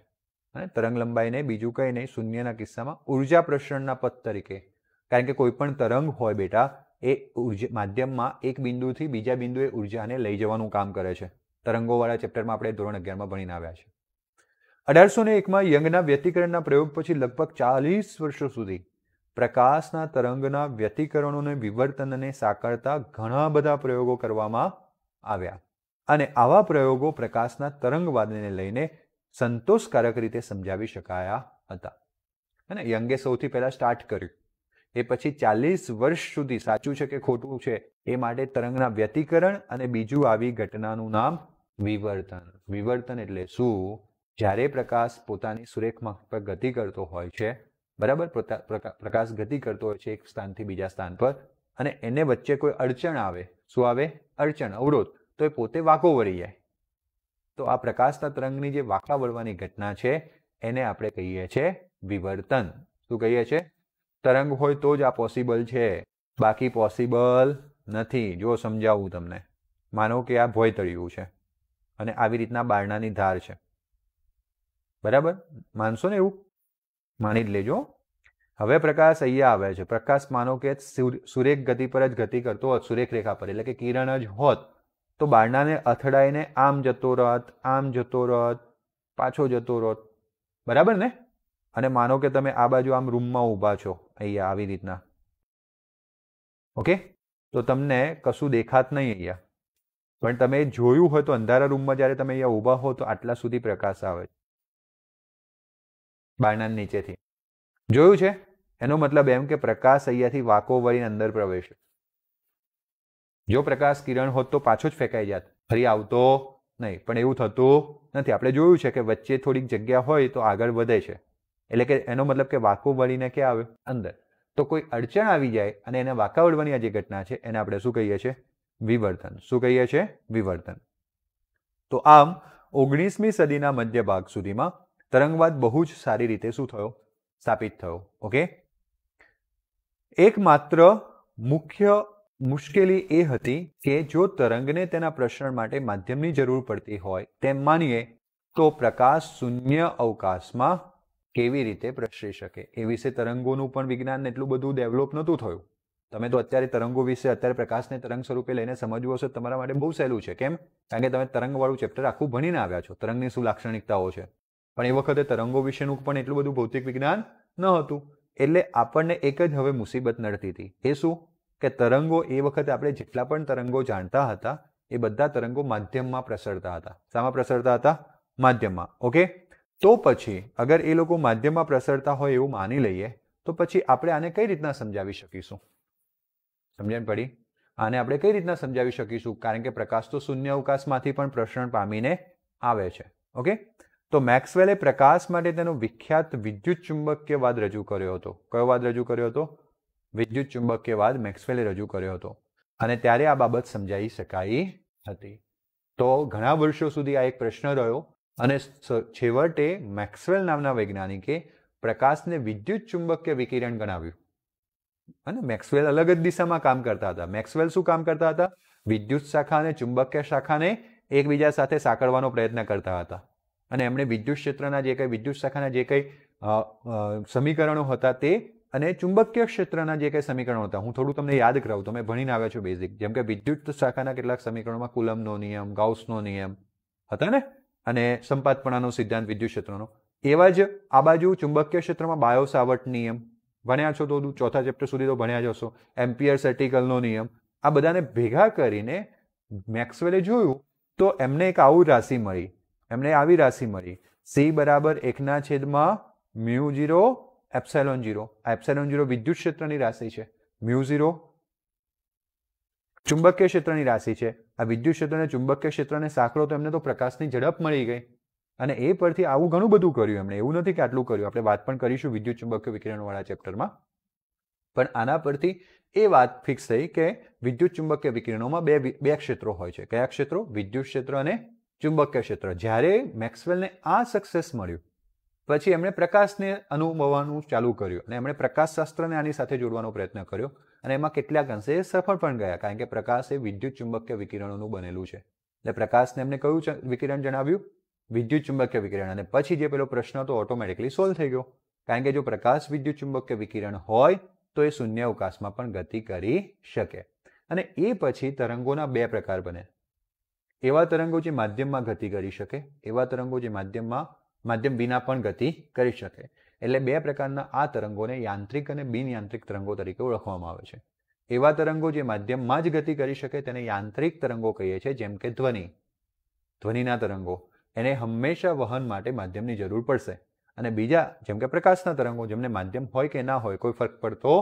અને તરંગ લંબાઈને બીજું કંઈ નહીં, શૂન્યના કિસ્સામાં ઉર્જા પ્રસરણના પથ તરીકે. કારણ કે કોઈ પણ તરંગ હોય બેટા એ માધ્યમમાં એક બિંદુથી બીજા બિંદુએ ઉર્જાને લઈ જવાનું કામ કરે છે. તરંગોવાળા ચેપ્ટરમાં આપણે ધોરણ 11માં ભણીને આવ્યા છે. 1801માં યંગના વ્યતિકરણના પ્રયોગ પછી લગભગ 40 વર્ષો સુધી પ્રકાશના તરંગના વ્યતિકરણોને વિવર્તનને સાંકળતા ઘણા બધા પ્રયોગો કરવામાં આવ્યા. અને આવા પ્રયોગો પ્રકાશના તરંગવાદને લઈને સંતોષકારક રીતે સમજાવી શકાયા હતા. અને યંગે સૌથી પહેલા સ્ટાર્ટ કર્યું. એ પછી 40 વર્ષ સુધી, સાચું છે કે ખોટું છે એ માટે, તરંગના વ્યતિકરણ અને બીજું આવી ઘટનાનું નામ વિવર્તન. વિવર્તન એટલે શું? જ્યારે પ્રકાશ પોતાની સુરેખમાં પર ગતિ કરતો હોય છે, બરાબર, પ્રકાશ ગતિ કરતો હોય છે એક સ્થાનથી બીજા સ્થાન પર, અને એને વચ્ચે કોઈ અડચણ આવે. શું આવે? અડચણ, અવરોધ. તો એ પોતે વાંકો વળી જાય. તો આ પ્રકાશના તરંગની જે વાંકા વળવાની ઘટના છે એને આપણે કહીએ છીએ વિવર્તન. શું કહીએ છીએ? તરંગ હોય તો જ આ પોસિબલ છે, બાકી પોસિબલ નથી. જો સમજાવું તમને, માનો કે આ ભોંય તળિયું છે અને આવી રીતના બારણાની ધાર છે, બરાબર, માનશો ને? એવું માની જ લેજો. હવે પ્રકાશ અહીંયા આવે છે. પ્રકાશ માનો કે સુરેખ ગતિ પર જ ગતિ કરતો હોત, સુરેખ રેખા પર, એટલે કે કિરણ જ હોત, તો બારણાને અથડાઈને આમ જતો રત, આમ જતો રત, પાછો જતો રત, બરાબર ને? અને માનો કે તમે આ બાજુ આમ રૂમમાં ઊભા છો, અહીંયા આવી રીતના, ઓકે, તો તમને કશું દેખાત નહીં અહીંયા, પણ તમે જોયું હોય તો અંધારા રૂમમાં જ્યારે તમે અહીંયા ઊભા હો તો આટલા સુધી પ્રકાશ આવે છે બારણા નીચેથી. જોયું છે? એનો મતલબ એમ કે પ્રકાશ અહીંયાથી વાંકો વળીને અંદર પ્રવેશે. જો પ્રકાશ કિરણ હોત તો પાછો જ ફેંકાઈ જાત, ફરી આવતો નહીં, પણ એવું થતું નથી. આપણે જોયું છે કે વચ્ચે થોડીક જગ્યા હોય તો આગળ વધે છે, એટલે કે એનો મતલબ કે વાંકો વળીને ક્યાં આવે? અંદર. તો કોઈ અડચણ આવી જાય અને એને વાંકા વળવાની આ જે ઘટના છે એને આપણે શું કહીએ છીએ? વિવર્તન. શું કહીએ છીએ? વિવર્તન. તો આમ 19મી સદીના મધ્ય ભાગ સુધીમાં તરંગવાદ બહુ જ સારી રીતે શું થયો? સ્થાપિત થયો. ઓકે, એકમાત્ર મુખ્ય મુશ્કેલી એ હતી કે જો તરંગને તેના પ્રસરણ માટે માધ્યમની જરૂર પડતી હોય તેમ માનીએ તો પ્રકાશ શૂન્ય અવકાશમાં કેવી રીતે પ્રસરી શકે? એ વિશે તરંગોનું પણ વિજ્ઞાન એટલું બધું ડેવલપ નહોતું થયું. તમે તો અત્યારે તરંગો વિશે અત્યારે પ્રકાશને તરંગ સ્વરૂપે લઈને સમજવું હશે તમારા માટે બહુ સહેલું છે. કેમ? કારણ કે તમે તરંગવાળું ચેપ્ટર આખું ભણીને આવ્યા છો, તરંગની શું લાક્ષણિકતાઓ છે. પણ એ વખતે તરંગો વિશેનું પણ એટલું બધું ભૌતિક વિજ્ઞાન ન હતું. એટલે આપણને એક જ હવે મુસીબત નડતી હતી. એ શું? કે તરંગો એ વખતે આપણે જેટલા પણ તરંગો જાણતા હતા એ બધા તરંગો માધ્યમમાં પ્રસરતા હતા. શામાં પ્રસરતા હતા? માધ્યમમાં. ઓકે, તો પછી અગર એ લોકો માધ્યમમાં પ્રસરતા હોય એવું માની લઈએ તો પછી આપણે આને કઈ રીતના સમજાવી શકીશું? સમજણ પડી? આને આપણે કઈ રીતના સમજાવી શકીશું? કારણ કે પ્રકાશ તો શૂન્ય અવકાશમાંથી પણ પ્રસરણ પામીને આવે છે. ઓકે, તો મેક્સવેલે પ્રકાશ માટે તેનો વિખ્યાત વિદ્યુત ચુંબકીયવાદ રજૂ કર્યો હતો. કયો વાદ રજૂ કર્યો હતો? વિદ્યુત ચુંબકીયવાદ મેક્સવેલે રજૂ કર્યો હતો. અને ત્યારે આ બાબત સમજાવી શકાઈ હતી. તો ઘણા વર્ષો સુધી આ એક પ્રશ્ન રહ્યો અને છેવટે મેક્સવેલ નામના વૈજ્ઞાનિકે પ્રકાશને વિદ્યુત ચુંબકીય વિકિરણ ગણાવ્યું. અને મેક્સવેલ અલગ જ દિશામાં કામ કરતા હતા. મેક્સવેલ શું કામ કરતા હતા? વિદ્યુત શાખા અને ચુંબકીય શાખાને એકબીજા સાથે સાંકળવાનો પ્રયત્ન કરતા હતા. અને એમણે વિદ્યુત ક્ષેત્રના જે કંઈ વિદ્યુત શાખાના જે કંઈ સમીકરણો હતા તે અને ચુંબકીય ક્ષેત્રના જે કંઈ સમીકરણો હતા, હું થોડું તમને યાદ કરાવું, તમે ભણીને આવ્યા છો બેઝિક. જેમ કે વિદ્યુત શાખાના કેટલાક સમીકરણોમાં કુલમ્બનો નિયમ, ગાઉસનો નિયમ હતા ને, અને સંપાતપણાનો સિદ્ધાંત વિદ્યુત ક્ષેત્રનો. એવા જ આ બાજુ ચુંબકીય ક્ષેત્રમાં બાયો સાવર્ટ નિયમ ભણ્યા છો તો ચોથા ચેપ્ટર સુધી તો ભણ્યા જ હશો. એમ્પિયર સર્ટિકલનો નિયમ. આ બધાને ભેગા કરીને મેક્સવેલે જોયું તો એમને એક આવું રાશિ મળી. એમને આવી રાશિ મળી, C બરાબર 1/μ0 એપ્સિલોન 0. આ એપ્સિલોન 0 વિદ્યુત ક્ષેત્રની રાશિ છે. μ0 ચુંબકીય ક્ષેત્રની રાશિ છે. આ વિદ્યુત ક્ષેત્ર અને ચુંબકીય ક્ષેત્રને સાંકળો તો એમને તો પ્રકાશની ઝડપ મળી ગઈ. અને એ પરથી આવું ઘણું બધું કર્યું એમણે. એવું નથી કે આટલું કર્યું, આપણે વાત પણ કરીશું વિદ્યુત ચુંબકીય વિકિરણવાળા ચેપ્ટરમાં. પણ આના પરથી એ વાત ફિક્સ થઈ કે વિદ્યુત ચુંબકીય વિકિરણોમાં બે ક્ષેત્રો હોય છે. કયા ક્ષેત્રો? વિદ્યુત ક્ષેત્ર અને ચુંબકીય ક્ષેત્ર. જ્યારે મેક્સવેલને આ સક્સેસ મળ્યું પછી એમણે પ્રકાશને અનુભવવાનું ચાલુ કર્યું અને એમણે પ્રકાશશાસ્ત્રને આની સાથે જોડવાનો પ્રયત્ન કર્યો અને એમાં કેટલાક અંશે સફળ પણ ગયા. કારણ કે પ્રકાશ એ વિદ્યુત ચુંબકીય વિકિરણોનું બનેલું છે. એટલે પ્રકાશને એમને કયું વિકિરણ જણાવ્યું? વિદ્યુત ચુંબકીય વિકિરણ. અને પછી જે પેલો પ્રશ્ન હતો ઓટોમેટિકલી સોલ્વ થઈ ગયો. કારણ કે જો પ્રકાશ વિદ્યુત ચુંબકીય વિકિરણ હોય તો એ શૂન્ય અવકાશમાં પણ ગતિ કરી શકે. અને એ પછી તરંગોના બે પ્રકાર બને. એવા તરંગો જે માધ્યમમાં ગતિ કરી શકે, એવા તરંગો જે માધ્યમ વિના પણ ગતિ કરી શકે. એટલે બે પ્રકારના આ તરંગોને યાંત્રિક અને બિન યાંત્રિક તરંગો તરીકે ઓળખવામાં આવે છે. એવા તરંગો જે માધ્યમમાં જ ગતિ કરી શકે તેને યાંત્રિક તરંગો કહીએ છીએ. જેમ કે ધ્વનિના તરંગો, એને હંમેશા વહન માટે માધ્યમની જરૂર પડશે. અને બીજા જેમ કે પ્રકાશના તરંગો, જેમને માધ્યમ હોય કે ના હોય કોઈ ફરક પડતો,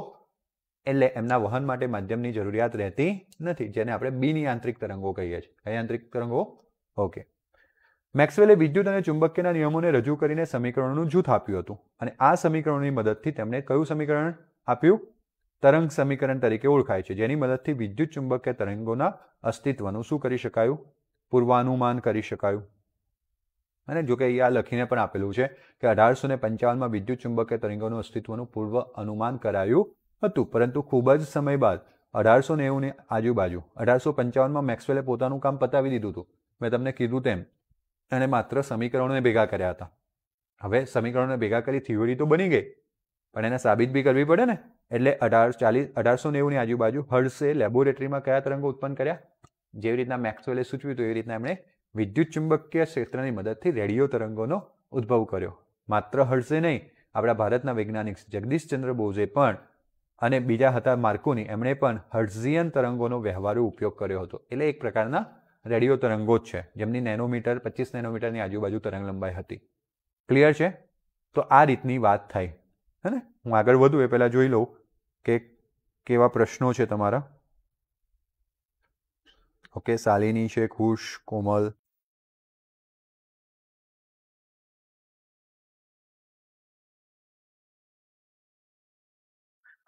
એટલે એમના વહન માટે માધ્યમની જરૂરિયાત રહેતી નથી, જેને આપણે બિન યાંત્રિક તરંગો કહીએ છીએ. યાંત્રિક તરંગો. ઓકે, મેક્સવેલે વિદ્યુત અને ચુંબકીયના નિયમોને રજૂ કરીને સમીકરણોનું જૂથ આપ્યું હતું. અને આ સમીકરણોની મદદથી તેમણે કયું સમીકરણ આપ્યું? તરંગ સમીકરણ તરીકે ઓળખાય છે. જેની મદદથી વિદ્યુત ચુંબકીય તરંગોના અસ્તિત્વનું શું કરી શકાયું? પૂર્વાનુમાન કરી શકાયું. અને જો કે અહીંયા લખીને પણ આપેલું છે કે 1855માં વિદ્યુત ચુંબકીય તરંગોનું અસ્તિત્વનું પૂર્વ અનુમાન કરાયું હતું. પરંતુ ખૂબ જ સમય બાદ 1890ની આજુબાજુ 1855માં મેક્સવેલે પોતાનું કામ પતાવી દીધું હતું. મેં તમને કીધું તેમ એને માત્ર સમીકરણોને ભેગા કર્યા હતા. હવે સમીકરણોને ભેગા કરી થિયોરી તો બની ગઈ, પણ એને સાબિત બી કરવી પડે ને. એટલે 1890 ની આજુબાજુ હર્ટ્ઝે લેબોરેટરીમાં કયા તરંગો ઉત્પન્ન કર્યા? જેવી રીતના મેક્સવેલે સૂચવ્યું હતું એવી રીતના એમણે વિદ્યુત ચુંબકીય ક્ષેત્રની મદદથી રેડિયો તરંગોનો ઉદ્ભવ કર્યો. માત્ર હર્ટ્ઝે નહીં, આપણા ભારતના વૈજ્ઞાનિક જગદીશચંદ્ર બોઝે પણ અને બીજા હતા માર્કોની, એમણે પણ હર્ટ્ઝિયન તરંગોનો વ્યવહારુ ઉપયોગ કર્યો હતો. એટલે એક પ્રકારના રેડિયો તરંગો જ છે જેમની નેનોમીટર 25 નેનોમીટરની આજુબાજુ તરંગ લંબાઈ હતી. ક્લિયર છે? તો આ રીતની વાત થઈ. હે ને? હું આગળ વધું એ પહેલાં જોઈ લઉં કે કેવા પ્રશ્નો છે તમારા. ઓકે, શાલિની છે, ખુશ, કોમલ.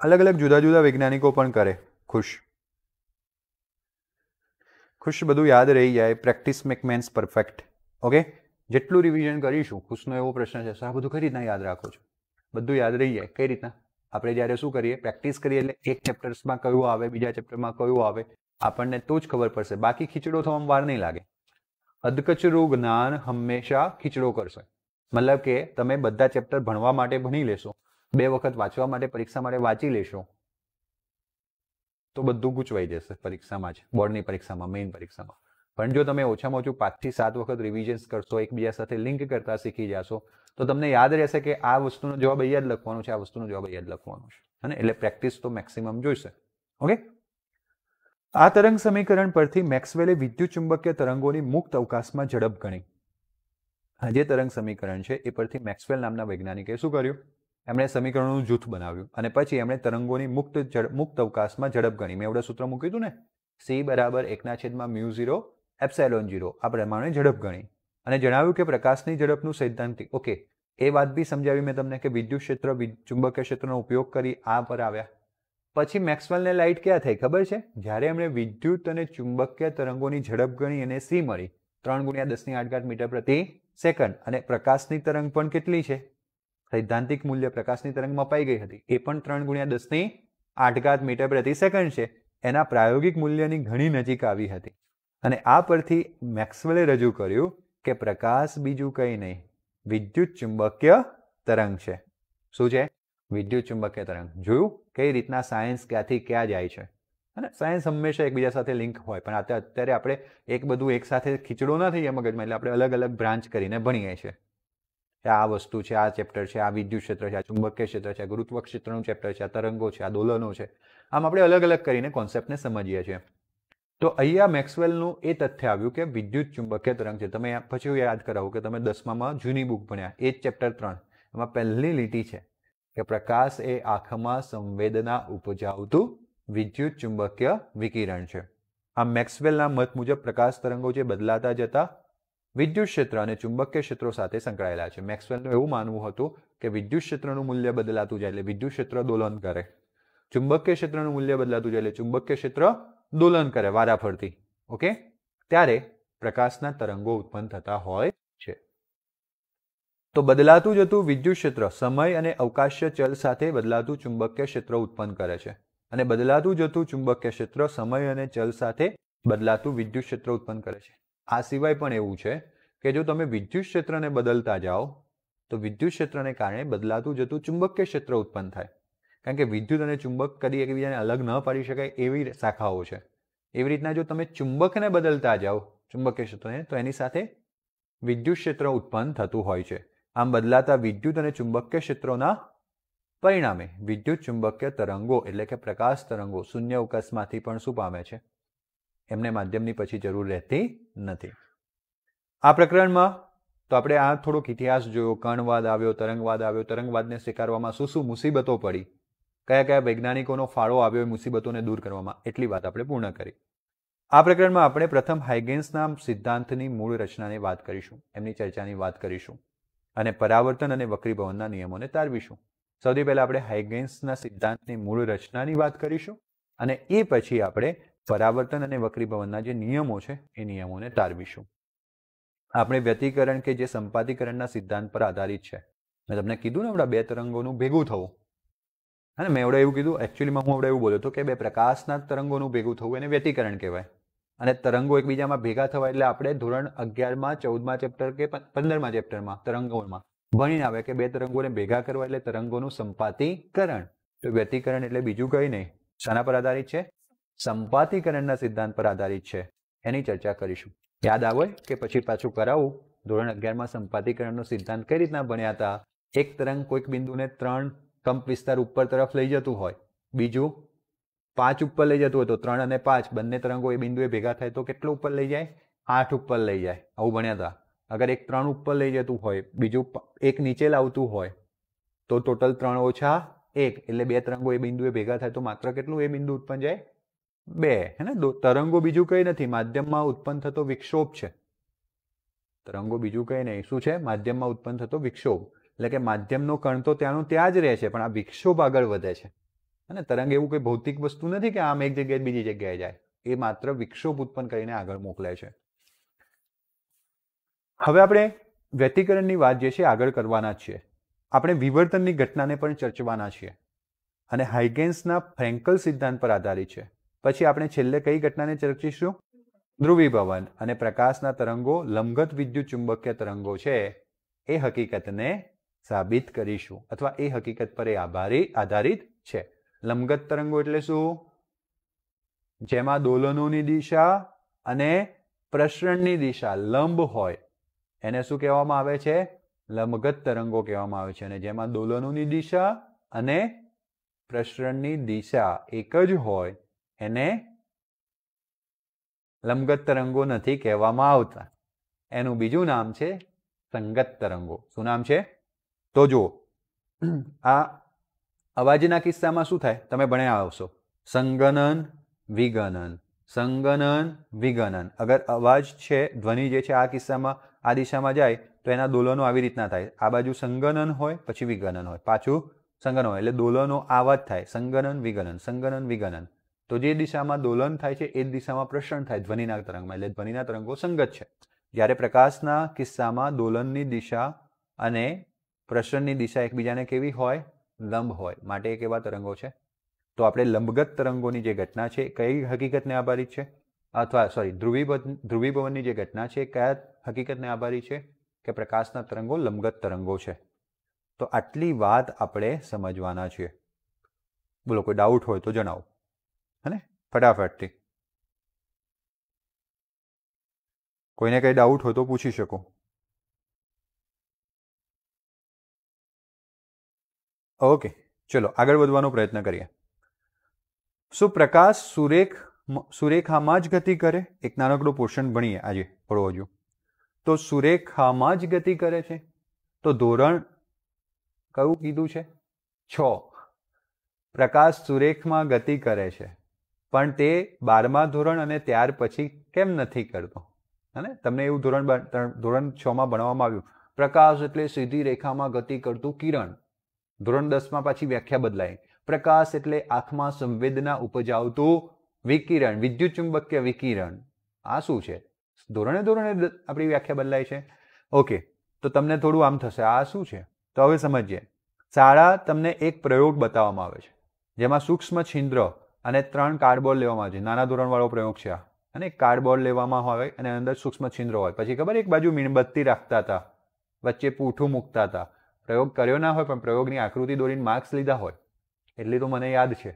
અલગ અલગ જુદા જુદા વૈજ્ઞાનિકો પણ કરે. ખુશ બધું યાદ રહી જાય. Practice make mens perfect. Okay, જેટલું રિવિઝન કરીશું. ખુશનો એવો પ્રશ્ન છે, આ બધું કઈ રીતના યાદ રાખો છો? બધું યાદ રહી જાય. કઈ રીતના? આપણે જ્યારે શું કરીએ, પ્રેક્ટિસ કરીએ એટલે એક ચેપ્ટર્સમાં કયું આવે, બીજા ચેપ્ટરમાં કયું આવે, આપણને તો જ ખબર પડશે. બાકી ખીચડો થવામાં વાર નહીં લાગે. અધકચરું જ્ઞાન હંમેશા ખીચડો કરશે. મતલબ કે તમે બધા ચેપ્ટર ભણવા માટે ભણી લેશો, 2 વખત વાંચવા માટે પરીક્ષા માટે વાંચી લેશો, તો બધું ગૂંચવાઈ જશે પરીક્ષામાં જ, બોર્ડની પરીક્ષામાં, મેઇન પરીક્ષામાં. પણ જો તમે ઓછામાં ઓછું 5 થી 7 વખત રિવિઝન્સ કરશો, એકબીજા સાથે લિંક કરતા શીખી જશો, તો તમને યાદ રહેશે કે આ વસ્તુનો જવાબ અહીંયા જ લખવાનો છે, આ વસ્તુનો જવાબ અહીંયા જ લખવાનો છે. અને એટલે પ્રેક્ટિસ તો મેક્સિમમ જોઈશે. ઓકે, આ તરંગ સમીકરણ પરથી મેક્સવેલે વિદ્યુત ચુંબકીય તરંગોની મુક્ત અવકાશમાં ઝડપ ગણી. આ જે તરંગ સમીકરણ છે એ પરથી મેક્સવેલ નામના વૈજ્ઞાનિકે શું કર્યું? એમણે સમીકરણોનું જૂથ બનાવ્યું અને પછી એમણે તરંગોની મુક્ત અવકાશમાં ઝડપ ગણી. મેં એવડે સૂત્ર મૂક્યું હતું ને, C બરાબર 1/μ0 ε0. આ પ્રમાણે ઝડપ ગણી અને જણાવ્યું કે પ્રકાશની ઝડપનું સૈદ્ધાંતિક. ઓકે, એ વાત બી સમજાવી મેં તમને કે વિદ્યુત ક્ષેત્ર ચુંબકીય ક્ષેત્રનો ઉપયોગ કરી આ પર આવ્યા. પછી મેક્સવેલને લાઇટ ક્યાં થઈ ખબર છે? જ્યારે એમણે વિદ્યુત અને ચુંબકીય તરંગોની ઝડપ ગણી અને C મળી 3×10⁸ મીટર પ્રતિ સેકન્ડ. અને પ્રકાશની તરંગ પણ કેટલી છે? સૈદ્ધાંતિક મૂલ્ય પ્રકાશની તરંગ મપાઈ ગઈ હતી, એ પણ 3×10⁸ મીટર પ્રતિ સેકન્ડ છે. એના પ્રાયોગિક મૂલ્યની ઘણી નજીક આવી હતી. અને આ પરથી મેક્સવેલે રજૂ કર્યું કે પ્રકાશ બીજું કંઈ નહીં, વિદ્યુત ચુંબકીય તરંગ છે. શું છે? વિદ્યુત ચુંબકીય તરંગ. જોયું કઈ રીતના સાયન્સ ક્યાંથી ક્યાં જાય છે? અને સાયન્સ હંમેશા એકબીજા સાથે લિંક હોય, પણ અત્યારે આપણે એક બધું એક સાથે ખીચડો ના થઈએ મગજમાં, એટલે આપણે અલગ અલગ બ્રાન્ચ કરીને ભણીએ છીએ. આ વસ્તુ છે, આ ચેપ્ટર છે, આ વિદ્યુત ક્ષેત્ર છે, આ ચુંબકીય ક્ષેત્ર છે, આ ગુરુત્વ ક્ષેત્રનું ચેપ્ટર છે, આ તરંગો છે, આ દોલનો છે. આમ આપણે અલગ અલગ કરીને કોન્સેપ્ટને સમજીએ છીએ. તો અહીંયા મેક્સવેલનું એ તથ્ય આવ્યું કે વિદ્યુત ચુંબકીય તરંગ છે. તમે પછી યાદ કરાવું કે તમે 10મામાં જૂની બુક ભણ્યા, એ જ ચેપ્ટર 3, એમાં પહેલી લીટી છે કે પ્રકાશ એ આંખમાં સંવેદના ઉપજાવતું વિદ્યુત ચુંબકીય વિકિરણ છે. આ મેક્સવેલના મત મુજબ પ્રકાશ તરંગો જે બદલાતા જતા વિદ્યુત ક્ષેત્ર અને ચુંબકીય ક્ષેત્રો સાથે સંકળાયેલા છે. મેક્સવેલનું એવું માનવું હતું કે વિદ્યુત ક્ષેત્રનું મૂલ્ય બદલાતું જાય એટલે વિદ્યુત ક્ષેત્ર દોલન કરે, ચુંબકીય ક્ષેત્રનું મૂલ્ય બદલાતું જાય એટલે ચુંબકીય ક્ષેત્ર દોલન કરે વારાફરતી. ઓકે, ત્યારે પ્રકાશના તરંગો ઉત્પન્ન થતા હોય છે. તો બદલાતું જતું વિદ્યુત ક્ષેત્ર સમય અને અવકાશીય ચલ સાથે બદલાતું ચુંબકીય ક્ષેત્ર ઉત્પન્ન કરે છે, અને બદલાતું જતું ચુંબકીય ક્ષેત્ર સમય અને ચલ સાથે બદલાતું વિદ્યુત ક્ષેત્ર ઉત્પન્ન કરે છે. આ સિવાય પણ એવું છે કે જો તમે વિદ્યુત ક્ષેત્રને બદલતા જાઓ તો વિદ્યુત ક્ષેત્રને કારણે બદલાતું જતું ચુંબકીય ક્ષેત્ર ઉત્પન્ન થાય. કારણ કે વિદ્યુત અને ચુંબક કદી એકબીજાને અલગ ન પાડી શકાય એવી શાખાઓ છે. એવી રીતના જો તમે ચુંબકને બદલતા જાઓ ચુંબકીય ક્ષેત્રને, તો એની સાથે વિદ્યુત ક્ષેત્ર ઉત્પન્ન થતું હોય છે. આમ બદલાતા વિદ્યુત અને ચુંબકીય ક્ષેત્રોના પરિણામે વિદ્યુત ચુંબકીય તરંગો એટલે કે પ્રકાશ તરંગો શૂન્ય અવકાશમાંથી પણ શું પામે છે? એમને માધ્યમની પછી જરૂર રહેતી નથી. આ પ્રકરણમાં તો આપણે આ થોડોક ઇતિહાસ જોયો, કણવાદ આવ્યો, તરંગવાદ આવ્યો, તરંગવાદને સ્વીકારવામાં શું શું મુસીબતો પડી, કયા કયા વૈજ્ઞાનિકોનો ફાળો આવ્યો એ મુસીબતોને દૂર કરવામાં, એટલી વાત આપણે પૂર્ણ કરી. આ પ્રકરણમાં આપણે પ્રથમ હાઇગેન્સના સિદ્ધાંતની મૂળ રચનાની વાત કરીશું, એમની ચર્ચાની વાત કરીશું અને પરાવર્તન અને વક્રીભવનના નિયમોને તારવીશું. સૌથી પહેલા આપણે હાઇગેન્સના સિદ્ધાંતની મૂળ રચનાની વાત કરીશું અને એ પછી આપણે પરાવર્તન અને વક્રીભવનના જે નિયમો છે એ નિયમોને તારવીશું. આપણે વ્યતિકરણ કે જે સંપાતીકરણના સિદ્ધાંત પર આધારિત છે. મેં તમને કીધું ને આપણા બે તરંગોનું ભેગું થવું, અને મેં એવું કીધું, એકચ્યુઅલીમાં હું એવું બોલ્યો હતો કે બે પ્રકાશના તરંગોનું ભેગું થવું એને વ્યતિકરણ કહેવાય. અને તરંગો એકબીજામાં ભેગા થવા એટલે આપણે ધોરણ 11માં 14માં ચેપ્ટર કે 15માં ચેપ્ટરમાં તરંગોમાં ભણીને આવે કે બે તરંગોને ભેગા કરવા એટલે તરંગોનું સંપાતીકરણ. તો વ્યતિકરણ એટલે બીજું કંઈ નહીં. શાના પર આધારિત છે? સંપાતીકરણના સિદ્ધાંત પર આધારિત છે. એની ચર્ચા કરીશું. યાદ આવે કે પછી પાછું કરાવું? ધોરણ 11માં સંપાતીકરણનો સિદ્ધાંત કઈ રીતના ભણ્યા હતા? એક તરંગ કોઈક બિંદુને 3 કંપ વિસ્તાર ઉપર તરફ લઈ જતું હોય, બીજું 5 ઉપર લઈ જતું હોય, તો 3 અને 5 બંને તરંગો એ બિંદુએ ભેગા થાય તો કેટલો ઉપર લઈ જાય? 8 ઉપર લઈ જાય. આવું ભણ્યા હતા. અગર એક 3 ઉપર લઈ જતું હોય, બીજું એક નીચે લાવતું હોય, તો ટોટલ 3 ઓછા 1 એટલે બે તરંગો એ બિંદુએ ભેગા થાય તો માત્ર કેટલું એ બિંદુ ઉત્પન્ન જાય? 2. હે ને? તરંગો બીજું કંઈ નથી, માધ્યમમાં ઉત્પન્ન થતો વિક્ષોભ છે. તરંગો બીજું કંઈ નહીં. શું છે? માધ્યમમાં ઉત્પન્ન થતો વિક્ષોભ. એટલે કે માધ્યમનો કણ તો ત્યાંનું ત્યાં જ રહે છે, પણ આ વિક્ષોભ આગળ વધે છે. અને તરંગ એવું કોઈ ભૌતિક વસ્તુ નથી કે આમ એક જગ્યાએ બીજી જગ્યાએ જાય. એ માત્ર વિક્ષોભ ઉત્પન્ન કરીને આગળ મોકલે છે. હવે આપણે વ્યતિકરણની વાત જે છે આગળ કરવાના જ છીએ. આપણે વિવર્તનની ઘટનાને પણ ચર્ચવાના છીએ અને હાઇગેન્સના ફ્રેન્કલ સિદ્ધાંત પર આધારિત છે. પછી આપણે છેલ્લે કઈ ઘટનાને ચર્ચીશું? ધ્રુવીભવન અને પ્રકાશના તરંગો લંબગત વિદ્યુત ચુંબકીય તરંગો છે એ હકીકતને સાબિત કરીશું, અથવા એ હકીકત પર એ આધારિત છે. લંબગત તરંગો એટલે શું? જેમાં દોલનોની દિશા અને પ્રસરણની દિશા લંબ હોય એને શું કહેવામાં આવે છે? લંબગત તરંગો કહેવામાં આવે છે. અને જેમાં દોલનોની દિશા અને પ્રસરણની દિશા એક જ હોય એને લંબગત તરંગો નથી કહેવામાં આવતા. એનું બીજું નામ છે સંગત તરંગો. શું નામ છે? તો જુઓ, આ અવાજના કિસ્સામાં શું થાય? તમે ભણ્યા આવશો. સંગનન, વિગનન, સંગનન, વિગનન. અગર અવાજ છે, ધ્વનિ જે છે આ કિસ્સામાં આ દિશામાં જાય તો એના દોલનો આવી રીતના થાય. આ બાજુ સંગનન હોય, પછી વિગનન હોય, પાછું સંગનન હોય, એટલે દોલનો આવા જ થાય. સંગનન, વિગનન, સંગનન, વિગનન. તો જે દિશામાં દોલન થાય છે એ જ દિશામાં પ્રસરણ થાય ધ્વનિના તરંગમાં, એટલે ધ્વનિના તરંગો સંગત છે. જ્યારે પ્રકાશના કિસ્સામાં દોલનની દિશા અને પ્રસરણની દિશા એકબીજાને કેવી હોય? લંબ હોય. માટે એ કેવા તરંગો છે? તો આપણે લંબગત તરંગોની જે ઘટના છે કઈ હકીકતને આભારી છે? અથવા ધ્રુવીભવનની જે ઘટના છે કયા હકીકતને આભારી છે? કે પ્રકાશના તરંગો લંબગત તરંગો છે. તો આટલી વાત આપણે સમજવાના છીએ. બોલો, કોઈ ડાઉટ હોય તો જણાવો. હે ને? ફટાફટથી. કોઈને કઈ ડાઉટ હોય તો પૂછી શકો. ઓકે, ચલો આગળ વધવાનો પ્રયત્ન કરીએ. શું પ્રકાશ સુરેખામાં જ ગતિ કરે? એક નાનકડું પોર્શન ભણીએ આજે થોડો હજુ. તો સુરેખામાં જ ગતિ કરે છે. તો ધોરણ કયું કીધું છે? 6. પ્રકાશ સુરેખમાં ગતિ કરે છે, પણ તે 12મા ધોરણ અને ત્યાર પછી કેમ નથી કરતો? અને તમને એવું ધોરણ 6માં ભણવામાં આવ્યું, પ્રકાશ એટલે સીધી રેખામાં ગતિ કરતું કિરણ. ધોરણ 10માં પાછી વ્યાખ્યા બદલાઈ. પ્રકાશ એટલે આંખમાં સંવેદના ઉપજાવતું વિકિરણ, વિદ્યુત ચુંબકીય વિકિરણ. આ શું છે? ધોરણે આપણી વ્યાખ્યા બદલાય છે. ઓકે, તો તમને થોડું આમ થશે, આ શું છે? તો હવે સમજીએ. શાળા તમને એક પ્રયોગ બતાવવામાં આવે છે જેમાં સૂક્ષ્મ છિદ્ર અને 3 કાર્ડબોર્ડ લેવામાં આવે છે. નાના ધોરણવાળો પ્રયોગ છે આ. અને કાર્ડબોર્ડ લેવામાં હોય અને અંદર સૂક્ષ્મ છિદ્ર હોય. પછી ખબર, એક બાજુ મીણબત્તી રાખતા હતા, વચ્ચે પૂઠું મૂકતા હતા. પ્રયોગ કર્યો ના હોય પણ પ્રયોગની આકૃતિ દોરીને માર્ક્સ લીધા હોય એટલી તો મને યાદ છે.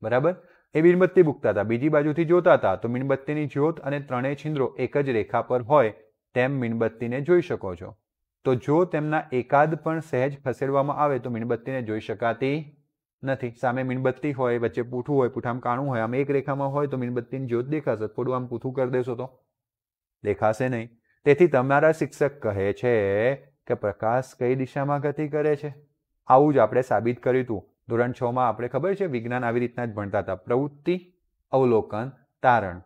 બરાબર? એ મીણબત્તી મૂકતા હતા, બીજી બાજુથી જોતા હતા તો મીણબત્તીની જ્યોત અને 3 છિદ્રો એક જ રેખા પર હોય તેમ મીણબત્તીને જોઈ શકો છો. તો જો તેમના એકાદ પણ સહેજ ખસેડવામાં આવે તો મીણબત્તીને જોઈ શકાતી નથી. સામે મીણબત્તી હોય, વચ્ચે પૂઠું હોય, પૂઠામાં કાણું હોય, આમ એક રેખામાં હોય તો મીણબત્તીની જ્યોત દેખાશે. થોડું આમ પૂઠું કરી દેશો તો દેખાશે નહીં. તેથી તમારા શિક્ષક કહે છે કે પ્રકાશ કઈ દિશામાં ગતિ કરે છે? આવું જ આપણે સાબિત કર્યું હતું ધોરણ 6માં. આપણે ખબર છે વિજ્ઞાન આવી રીતના જ ભણતા હતા. પ્રવૃત્તિ, અવલોકન, તારણ.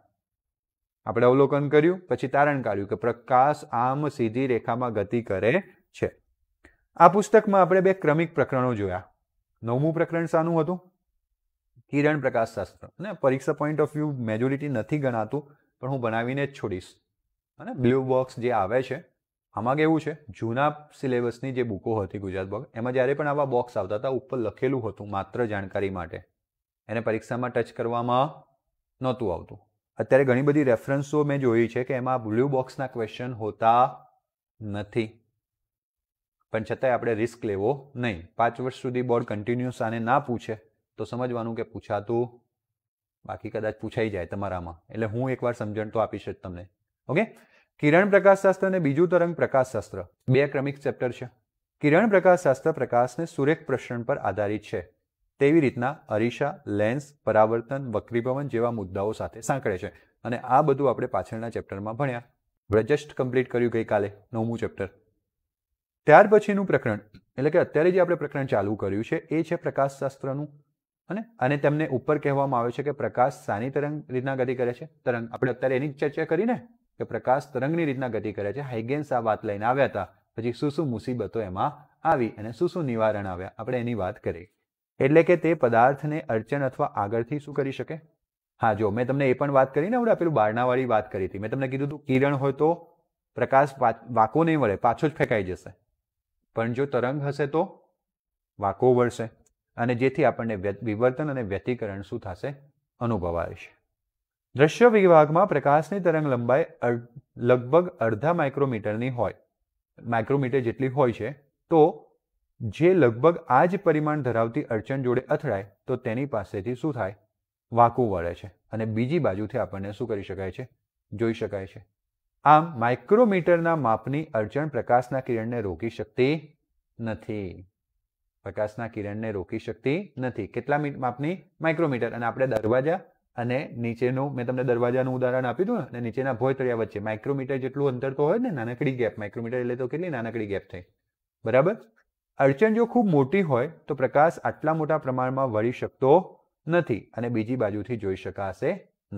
આપણે અવલોકન કર્યું, પછી તારણ કાઢ્યું કે પ્રકાશ આમ સીધી રેખામાં ગતિ કરે છે. આ પુસ્તકમાં આપણે 2 ક્રમિક પ્રકરણો જોયા. 9મું પ્રકરણ શાનું હતું? કિરણ પ્રકાશશાસ્ત્ર. અને પરીક્ષા પોઈન્ટ ઓફ વ્યૂ મેજોરિટી નથી ગણાતું, પણ હું બનાવીને જ છોડીશ. અને બ્લુ બોક્સ જે આવે છે આમાં કેવું છે, જૂના સિલેબસની જે બુકો હતી ગુજરાત બોર્ડ, એમાં જ્યારે પણ આવા બોક્સ આવતા હતા ઉપર લખેલું હતું માત્ર જાણકારી માટે. એને પરીક્ષામાં ટચ કરવામાં નહોતું આવતું. અત્યારે ઘણી બધી રેફરન્સો મેં જોઈ છે કે એમાં બ્લુ બોક્સના ક્વેશ્ચન હોતા નથી. પણ છતાંય આપણે રિસ્ક લેવો નહીં. 5 વર્ષ સુધી બોર્ડ કન્ટિન્યુઅસ આને ના પૂછે તો સમજવાનું કે પૂછાતું, બાકી કદાચ પૂછાઈ જાય તમારામાં. એટલે હું એકવાર સમજણ તો આપીશ જ તમને. ઓકે, કિરણ પ્રકાશશાસ્ત્ર અને બીજું તરંગ પ્રકાશશાસ્ત્ર 2 ક્રમિક ચેપ્ટર છે. કિરણ પ્રકાશશાસ્ત્ર પ્રકાશને સૂર્યક પ્રસરણ પર આધારિત છે. તેવી રીતના અરીસા, લેન્સ, પરાવર્તન, વક્રીભવન જેવા મુદ્દાઓ સાથે સાંકળે છે. અને આ બધું આપણે પાછળના ચેપ્ટરમાં ભણ્યા. આપણે જસ્ટ કમ્પ્લીટ કર્યું ગઈકાલે 9મું ચેપ્ટર. ત્યાર પછીનું પ્રકરણ એટલે કે અત્યારે જે આપણે પ્રકરણ ચાલુ કર્યું છે એ છે પ્રકાશશાસ્ત્રનું. અને તેમને ઉપર કહેવામાં આવે છે કે પ્રકાશ શાની તરંગ રીતના ગતિ કરે છે? તરંગ. આપણે અત્યારે એની ચર્ચા કરીને કે પ્રકાશ તરંગની રીતના ગતિ કરે છે. હાઇગેન્સ આ વાત લઈને આવ્યા હતા. પછી શું શું મુસીબતો એમાં આવી અને શું શું નિવારણ આવ્યા, આપણે એની વાત કરી. એટલે કે તે પદાર્થને અડચણ અથવા આગળથી શું કરી શકે? હા, જો મેં તમને એ પણ વાત કરી ને, આપણે પેલું બારણાવાળી વાત કરી હતી. મેં તમને કીધું હતું કિરણ હોય તો પ્રકાશ વાંકો નહીં વળે, પાછો જ ફેંકાઈ જશે. પણ જો તરંગ હશે તો વાંકો વળશે અને જેથી આપણને વિવર્તન અને વ્યતિકરણ શું થશે? અનુભવાશે. દ્રશ્ય વિભાગમાં પ્રકાશની તરંગ લંબાઈ લગભગ અડધા માઇક્રોમીટરની હોય, માઇક્રોમીટર જેટલી હોય છે. તો જે લગભગ આ જ પરિમાણ ધરાવતી અડચણ જોડે અથડાય તો તેની પાસેથી શું થાય? વાંકું વળે છે અને બીજી બાજુથી આપણને શું કરી શકાય છે? જોઈ શકાય છે. આમ માઇક્રોમીટરના માપની અડચણ પ્રકાશના કિરણને રોકી શકતી નથી. પ્રકાશના કિરણને રોકી શકતી નથી. કેટલા માપની? માઇક્રોમીટર. અને આપણે દરવાજા અને નીચેનું, મેં તમને દરવાજાનું ઉદાહરણ આપ્યું હતું ને, અને નીચેના ભોંયતળિયા વચ્ચે માઇક્રોમીટર જેટલું અંતર તો હોય ને, નાનકડી ગેપ. માઇક્રોમીટર એટલે તો કેટલી નાનકડી ગેપ થઈ, બરાબર? અડચણ જો ખૂબ મોટી હોય તો પ્રકાશ આટલા મોટા પ્રમાણમાં વળી શકતો નથી અને બીજી બાજુથી જોઈ શકાશે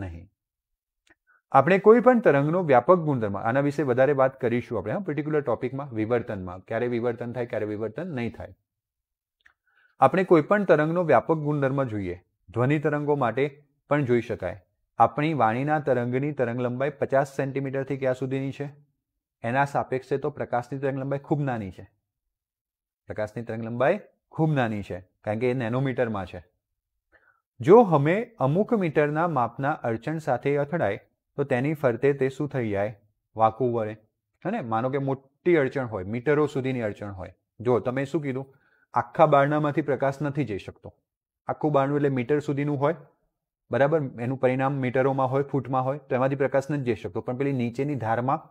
નહીં. આપણે કોઈ પણ તરંગનો વ્યાપક ગુણધર્મ, આના વિશે વધારે વાત કરીશું આપણે પર્ટિક્યુલર ટોપિકમાં, વિવર્તનમાં. ક્યારે વિવર્તન થાય, ક્યારે વિવર્તન નહીં થાય. આપણે કોઈ પણ તરંગનો વ્યાપક ગુણધર્મ જોઈએ. ધ્વનિ તરંગો માટે પણ જોઈ શકાય. આપણી વાણીના તરંગની તરંગ લંબાઈ 50 સેન્ટીમીટરથી ક્યાં સુધીની છે? એના સાપેક્ષે તો પ્રકાશની તરંગ લંબાઈ ખૂબ નાની છે. પ્રકાશની તરંગ લંબાઈ ખૂબ નાની છે કારણ કે એ નેનોમીટરમાં છે. જો અમે અમુક મીટરના માપના અડચણ સાથે અથડાય તો તેની ફરતે તે શું થઈ જાય? વાંકું વળે. અને માનો કે મોટી અડચણ હોય, મીટરો સુધીની અડચણ હોય. જો તમે શું કીધું, આખા બારણામાંથી પ્રકાશ નથી જઈ શકતો. આખું બારણું એટલે મીટર સુધીનું હોય, બરાબર? એનું પરિણામ મીટરોમાં હોય, ફૂટમાં હોય, તો એમાંથી પ્રકાશ નથી જઈ શકતો. પણ પેલી નીચેની ધારમાં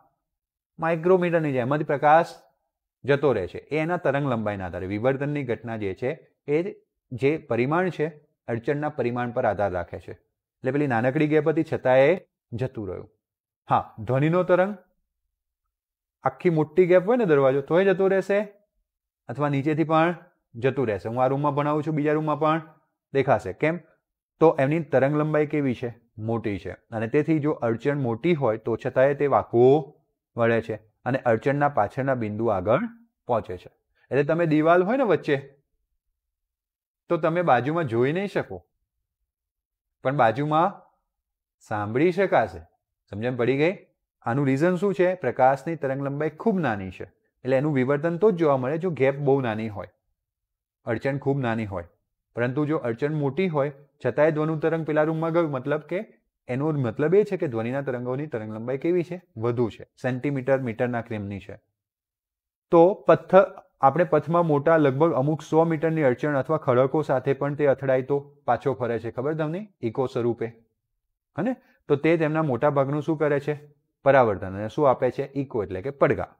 માઇક્રોમીટરની જાય, એમાંથી પ્રકાશ જતો રહે છે. એ એના તરંગ લંબાઈના આધારે. વિવર્તનની ઘટના જે છે એ જે પરિમાણ છે અડચણના પરિમાણ પર આધાર રાખે છે. એટલે પેલી નાનકડી ગેપ હતી છતાં એ જતું રહ્યું. હા, ધ્વનિનો તરંગ આખી મોટી ગેપ હોય ને દરવાજો તોય જતો રહેશે અથવા નીચેથી પણ જતું રહેશે. હું આ રૂમમાં ભણાવું છું, બીજા રૂમમાં પણ દેખાશે. કેમ? તો એમની તરંગ લંબાઈ કેવી છે? મોટી છે. અને તેથી જો અડચણ મોટી હોય તો છતાંય તે વાંકું વળે છે અને અડચણના પાછળના બિંદુ આગળ પહોંચે છે. એટલે તમે દિવાલ હોય ને વચ્ચે તો તમે બાજુમાં જોઈ નહીં શકો પણ બાજુમાં સાંભળી શકાશે. સમજણ પડી ગઈ? આનું રીઝન શું છે? પ્રકાશની તરંગ લંબાઈ ખૂબ નાની છે એટલે એનું વિવર્તન તો જ જોવા મળે જો ગેપ બહુ નાની હોય, અડચણ ખૂબ નાની હોય. પરંતુ જો અડચણ મોટી હોય છતાંય ધ્વનિ તરંગ પેલા રૂમમાં ગયું, મતલબ કે એનો મતલબ એ છે કે ધ્વનિના તરંગોની તરંગ લંબાઈ કેવી છે? વધુ છે. સેન્ટીમીટર, મીટરના ક્રમની છે. તો આપણે પથમાં મોટા લગભગ અમુક 100 મીટરની અડચણ અથવા ખડકો સાથે પણ તે અથડાય તો પાછો ફરે છે. ખબર તમને? ઇકો સ્વરૂપે. હને? તો તે તેમના મોટા ભાગનું શું કરે છે? પરાવર્તન. અને શું આપે છે? ઇકો એટલે કે પડઘા.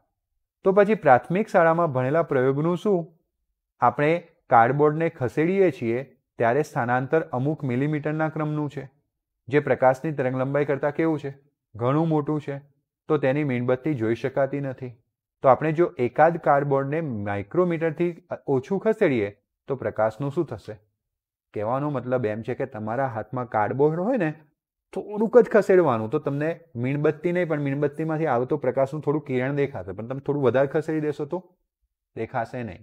તો પછી પ્રાથમિક શાળામાં ભણેલા પ્રયોગનું શું? આપણે કાર્ડબોર્ડને ખસેડીએ છીએ ત્યારે સ્થાનાંતર અમુક મિલીમીટરના ક્રમનું છે, જે પ્રકાશની તરંગ લંબાઈ કરતાં કેવું છે? ઘણું મોટું છે. તો તેની મીણબત્તી જોઈ શકાતી નથી. તો આપણે જો એકાદ કાર્ડબોર્ડને માઇક્રોમીટરથી ઓછું ખસેડીએ તો પ્રકાશનું શું થશે? કહેવાનો મતલબ એમ છે કે તમારા હાથમાં કાર્ડબોર્ડ હોય ને, થોડુંક જ ખસેડવાનું તો તમને મીણબત્તી નહીં પણ મીણબત્તીમાંથી આવતો પ્રકાશનું થોડું કિરણ દેખાશે. પણ તમે થોડું વધારે ખસેડી દેશો તો દેખાશે નહીં.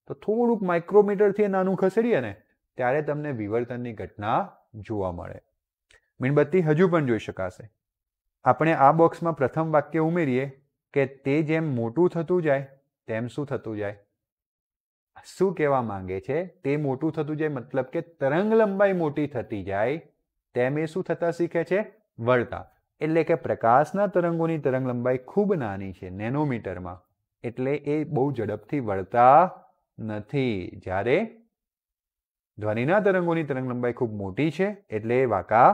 તો થોડુંક માઇક્રોમીટરથી નાનું ખસેડીએ ને ત્યારે તમને વિવર્તનની ઘટના જોવા મળે. મીણબત્તી હજુ પણ જોઈ શકાશે. આપણે આ બોક્સમાં પ્રથમ વાક્ય ઉમેરીએ કે તે જેમ મોટું થતું જાય તેમ શું થતું જાય? શું કહેવા માંગે છે? તે મોટું થતું જાય મતલબ કે તરંગ લંબાઈ મોટી થતી જાય તેમ એ શું થતા શીખે છે? વળતા. એટલે કે પ્રકાશના તરંગોની તરંગ લંબાઈ ખૂબ નાની છે, નેનોમીટરમાં. એટલે એ બહુ ઝડપથી વળતા નથી. જ્યારે ધ્વનિના તરંગોની તરંગ લંબાઈ ખૂબ મોટી છે એટલે એ વાંકા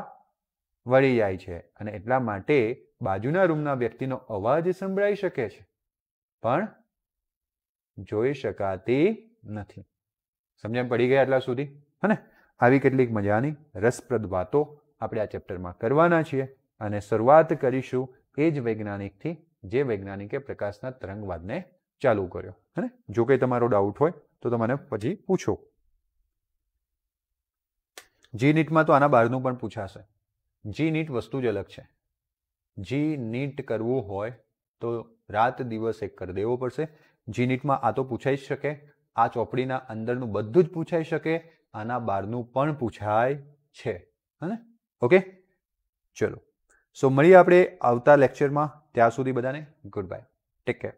વળી જાય છે અને એટલા માટે બાજુના રૂમના વ્યક્તિનો અવાજ સંભળાઈ શકે છે પણ જોઈ શકાતી નથી. સમજણ પડી ગઈ આટલા સુધી? હને આવી કેટલીક મજાની રસપ્રદ વાતો આપણે આ ચેપ્ટરમાં કરવાના છીએ અને શરૂઆત કરીશું એ જ વૈજ્ઞાનિકથી જે વૈજ્ઞાનિકે પ્રકાશના તરંગવાદને ચાલુ કર્યો. હને જો કંઈ તમારો ડાઉટ હોય તો તમને પછી પૂછો. જી નીટમાં તો આના બહારનું પણ પૂછાશે. જી નીટ વસ્તુ જ અલગ છે. જી નીટ કરવું હોય તો રાત દિવસ એક કરી દેવો પડશે. જી નીટમાં આ તો પૂછાઈ જ શકે, આ ચોપડીના અંદરનું બધું જ પૂછાઈ શકે, આના બહારનું પણ પૂછાય છે. હને ઓકે ચલો. સો મળીએ આપણે આવતા લેક્ચરમાં. ત્યાં સુધી બધાને ગુડ બાય, ટેક કેર.